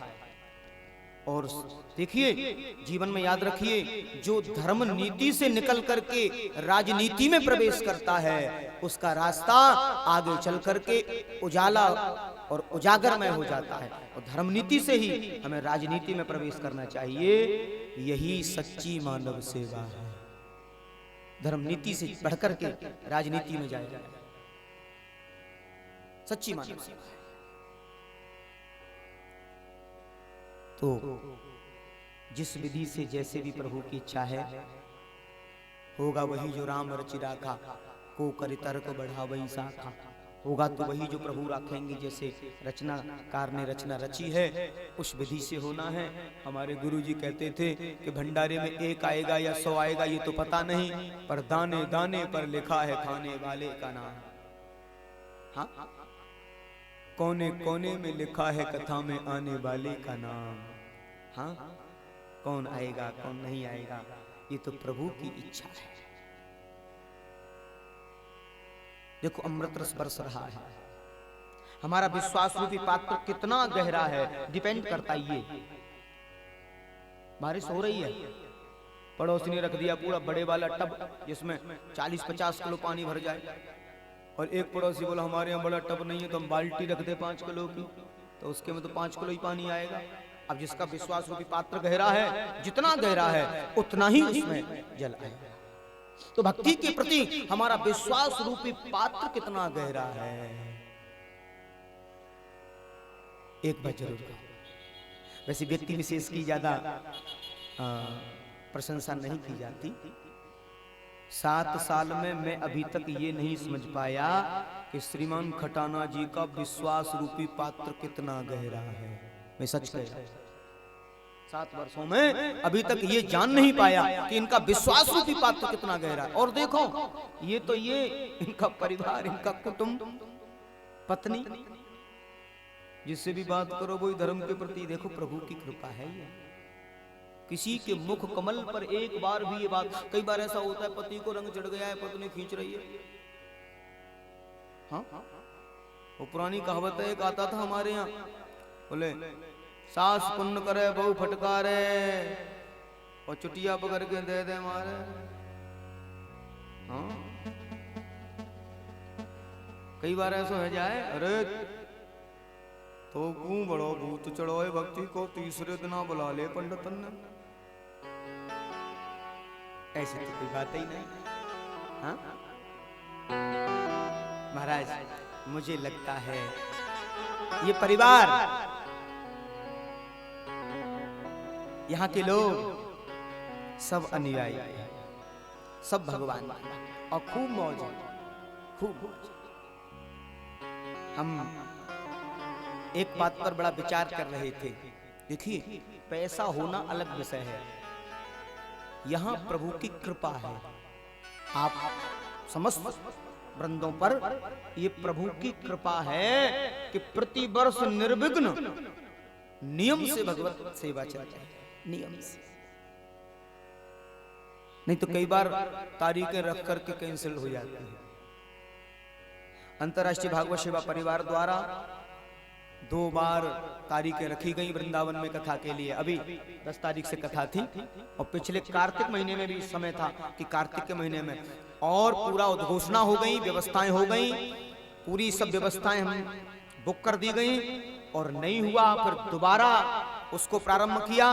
और देखिए, जीवन में याद रखिए, जो धर्म नीति से निकल करके राजनीति में प्रवेश करता है, उसका रास्ता आगे चल करके उजाला और उजागरमय हो जाता है। और धर्म नीति से ही हमें राजनीति में प्रवेश करना चाहिए। यही सच्ची मानव सेवा है। धर्म नीति से बढ़कर के राजनीति में जाएगा, सच्ची मानव सेवा है। तो जिस विधि से जैसे भी प्रभु की इच्छा है होगा, वही जो राम रचि राखा, को करि तर्क बढ़ा वही शाखा। होगा तो वही जो प्रभु रखेंगे, जैसे रचनाकार ने रचना रची है उस विधि से होना है। हमारे गुरुजी कहते थे कि भंडारे में 1 आएगा या 100 आएगा ये तो पता नहीं, पर दाने दाने पर लिखा है खाने वाले का नाम। हाँ, कोने कोने में लिखा है कथा में आने वाले का नाम। हाँ, कौन आएगा कौन नहीं आएगा ये तो प्रभु की इच्छा है। देखो अमृत रस बरस रहा है, हमारा विश्वास रूपी पात्र कितना गहरा है डिपेंड करता है। ये बारिश हो रही है, पड़ोसी ने रख दिया पूरा बड़े वाला टब जिसमें 40-50 किलो पानी भर जाए, और एक पड़ोसी बोला हमारे यहाँ बड़ा टब नहीं है तो हम बाल्टी रख दे 5 किलो की, तो उसके में तो 5 किलो ही पानी आएगा। अब जिसका विश्वास रूपी पात्र गहरा है, जितना गहरा है उतना ही उसमें जल आएगा। तो भक्ति के प्रति हमारा विश्वास रूपी पात्र कितना गहरा है, एक बार जरूर कहो। वैसे व्यक्ति विशेष की ज्यादा प्रशंसा नहीं की जाती। 7 साल में मैं अभी तक ये नहीं समझ पाया कि श्रीमान खटाना जी का विश्वास रूपी पात्र कितना गहरा है। मैं सच कह रहा हूं, 7 वर्षों में अभी तक ये जान नहीं पाया कि इनका विश्वास रूपी पात्र कितना गहरा है। और देखो ये तो ये इनका परिवार, इनका कुटुंब, पत्नी, जिससे भी बात करो वही धर्म के प्रति देखो प्रभु की कृपा है। ये किसी के मुख कमल पर एक बार भी ये बात, कई बार ऐसा होता है पति को रंग चढ़ गया है, पत्नी खींच रही है। हाँ, वो पुरानी कहावत है, एक आता था हमारे यहाँ, बोले सास पुण्य करे बहु फटकारे और चुटिया पकड़ के दे दे मारे। हाँ, कई बार ऐसा हो जाए, अरे तो क्यों बड़ो भूत चढ़ोए भक्ति को तीसरे दिन बुला ले पंडितन ने। ऐसी तो कोई बात ही नहीं। हाँ महाराज, मुझे लगता है ये परिवार, यहाँ के लोग सब अनुयायी, सब भगवान और खूब मौज, खूब मौज। हम एक बात पर बड़ा विचार कर रहे थे। देखिए पैसा होना अलग विषय है, यहाँ प्रभु की कृपा है। आप समस्त वृंदों पर ये प्रभु की कृपा है कि प्रति वर्ष निर्विघ्न नियम से भगवत सेवा चलती है, नियम से। नहीं तो कई बार तारीखें रख करके कैंसिल हो जाती है। अंतर्राष्ट्रीय भागवत सेवा परिवार द्वारा 2 बार तारीखें रखी गई वृंदावन में कथा के लिए। अभी 10 तारीख से कथा थी और पिछले कार्तिक महीने में भी समय था कि कार्तिक के महीने में और पूरा उद्घोषणा हो गई, व्यवस्थाएं हो गई, पूरी सब व्यवस्थाएं हम बुक कर दी गई और नहीं हुआ। फिर दोबारा उसको प्रारंभ किया,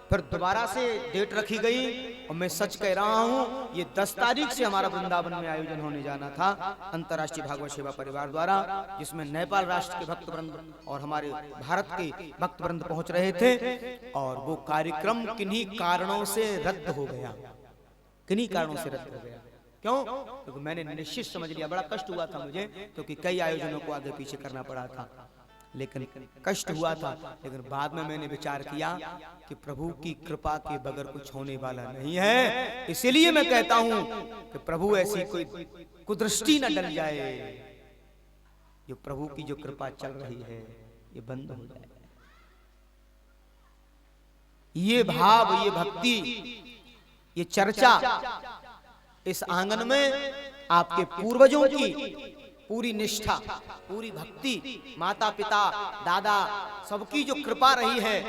फिर दोबारा से डेट रखी गई और मैं सच कह रहा हूं ये 10 तारीख से हमारा वृंदावन में आयोजन होने जाना था अंतर्राष्ट्रीय भागवत सेवा परिवार द्वारा, जिसमें नेपाल राष्ट्र के भक्तवृंद और हमारे भारत के भक्तवृंद पहुंच रहे थे। और वो कार्यक्रम किन्हीं कारणों से रद्द हो गया, किन्हीं कारणों से रद्द हो गया। क्यों? क्योंकि मैंने निश्चित समझ लिया, बड़ा कष्ट हुआ था मुझे, क्योंकि कई आयोजनों को आगे पीछे करना पड़ा था, लेकिन कष्ट हुआ था। लेकिन बाद में मैंने विचार किया कि प्रभु की कृपा के बगैर कुछ होने वाला नहीं है। इसीलिए मैं कहता हूं कि प्रभु ऐसी कोई कुदृष्टि न डल जाए, जो प्रभु की जो कृपा चल रही है ये बंद हो जाए। ये भाव, ये भक्ति, ये चर्चा इस आंगन में आपके पूर्वजों की पूरी निष्ठा, पूरी भक्ति, माता पिता दादा सबकी जो कृपा रही है,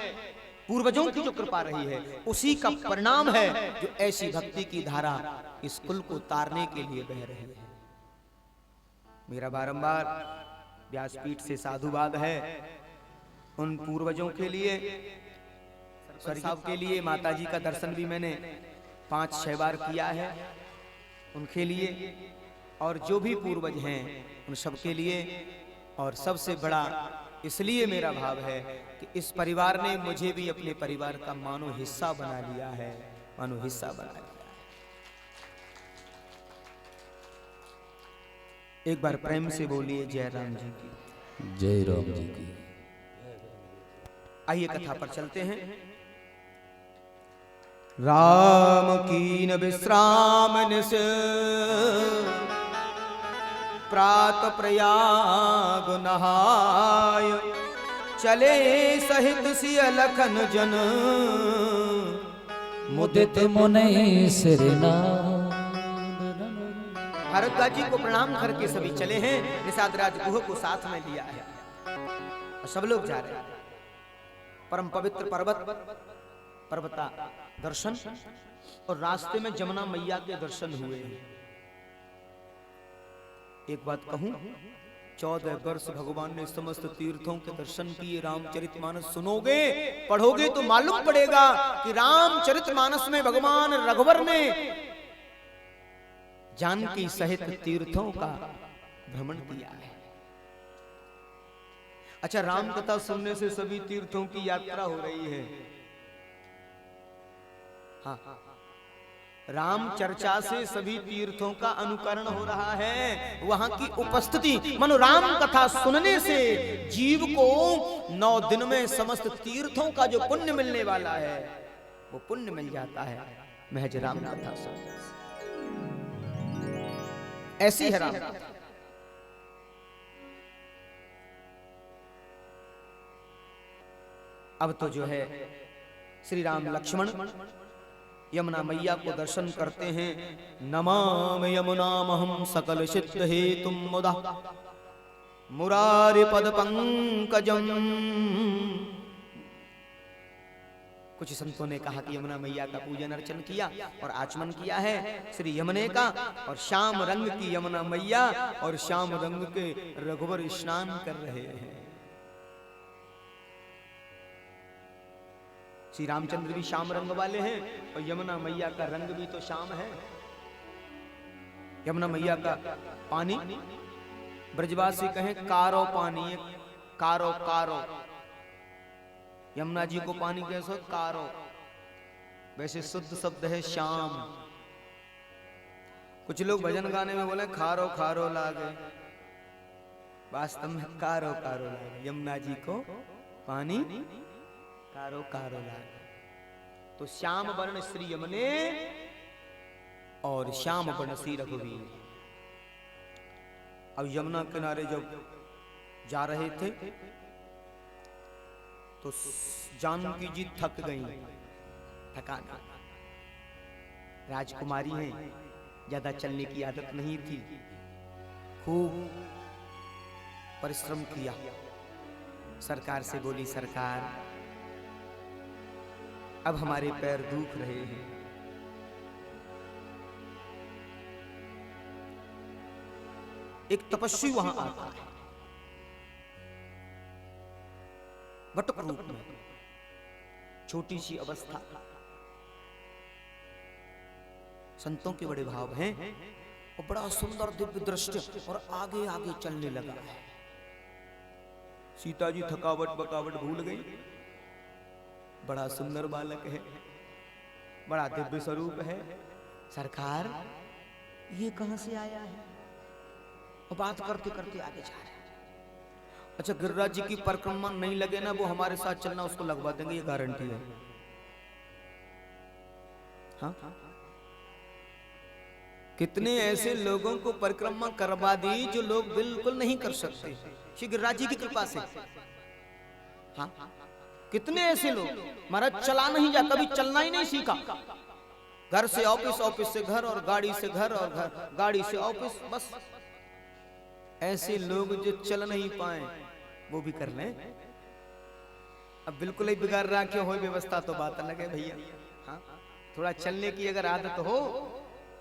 पूर्वजों की जो कृपा रही है, उसी का परिणाम है जो ऐसी भक्ति की धारा इस कुल को तारने के लिए बह रही है। मेरा बारंबार व्यासपीठ से साधुवाद है उन पूर्वजों के लिए, साहब के लिए। माताजी का दर्शन भी मैंने 5-6 बार किया है, उनके लिए और जो भी पूर्वज हैं उन सब के लिए। और सबसे बड़ा इसलिए मेरा भाव है कि इस परिवार ने मुझे भी अपने परिवार का मानो हिस्सा बना लिया है, मानो हिस्सा बना लिया है। एक बार प्रेम से बोलिए जय राम जी की। जय राम जी की। आइए कथा पर चलते हैं। राम कीन विश्राम निस प्रात प्रयाग नहाय, चले सहित सिय लखन जन मुदित मुने सिरनाथ। भारद्वाज जी को प्रणाम करके सभी चले हैं। निषाद राज गुह को साथ में लिया है और सब लोग जा रहे हैं। परम पवित्र पर्वता दर्शन और रास्ते में जमुना मैया के दर्शन हुए हैं। एक बात कहूं, 14 वर्ष भगवान ने समस्त तीर्थों के दर्शन किए। रामचरितमानस सुनोगे पढ़ोगे तो मालूम पड़ेगा कि रामचरितमानस में भगवान रघुवर ने जानकी सहित तीर्थों का भ्रमण किया है। अच्छा, राम कथा सुनने से सभी तीर्थों की यात्रा हो रही है। हाँ, राम चर्चा से सभी तीर्थों का अनुकरण हो रहा है। वहां की उपस्थिति मनो राम कथा सुनने से जीव को 9 दिन में समस्त तीर्थों का जो पुण्य मिलने वाला है वो पुण्य मिल जाता है महज राम कथा सुनने से। ऐसी है राम कथा। अब तो जो है श्री राम लक्ष्मण यमुना मैया को दर्शन करते हैं। नमामि यमुनामहं सकल सिद्ध हेतुम मुदा मुरारि पद पंकजम। कुछ संतों ने कहा कि यमुना मैया का पूजन अर्चन किया और आचमन किया है श्री यमुने का, और श्याम रंग की यमुना मैया और श्याम रंग के रघुवर स्नान कर रहे हैं। श्री रामचंद्र भी श्याम रंग वाले हैं और यमुना मैया का रंग भी तो श्याम है। यमुना मैया का पानी ब्रजवासी कहें कारो पानी, कारो कारो। यमुना जी को पानी कैसे कारो, वैसे शुद्ध शब्द है श्याम। कुछ लोग भजन गाने में बोले खारो खारो लागे, वास्तव में कारो कारो लागे। यमुना जी को पानी कारो कारो लागे। तो श्याम वर्ण श्री यमुने और श्याम वर्ण श्री रघुवीर। अब यमुना किनारे जब जा रहे थे तो जानकी जी थक गई, थकान। राजकुमारी हैं, ज्यादा चलने की आदत नहीं थी, खूब परिश्रम किया। सरकार से बोली, सरकार अब हमारे पैर दुख रहे हैं। एक तपस्वी वहां आता है वटक रूप में, छोटी सी अवस्था। संतों के बड़े भाव हैं और बड़ा सुंदर दिव्य दृश्य, और आगे आगे चलने लगा है। सीता जी थकावट बकावट भूल गई। बड़ा सुंदर बालक है, बड़ा दिव्य स्वरूप है। सरकार ये कहां से आया है? और बात करते करते आगे जा रहे हैं। अच्छा, गिरिराज जी की परिक्रमा नहीं लगे ना, वो हमारे साथ चलना, उसको लगवा देंगे, ये गारंटी है। हाँ, कितने ऐसे लोगों को परिक्रमा करवा दी जो लोग बिल्कुल नहीं कर सकते, श्री गिरिराज जी की कृपा से। हाँ, कितने ऐसे लोग महाराज चला नहीं जा, कभी चलना ही नहीं सीखा। घर से ऑफिस, ऑफिस से घर, और गाड़ी से घर, और घर गाड़ी से ऑफिस, बस। ऐसे लोग जो चल नहीं पाए वो भी कर लें। अब बिल्कुल ही बिगाड़ रहा क्यों हो व्यवस्था, तो बात अलग है भैया। हाँ, थोड़ा चलने की अगर आदत हो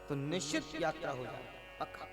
तो निश्चित यात्रा हो जाए, पक्का।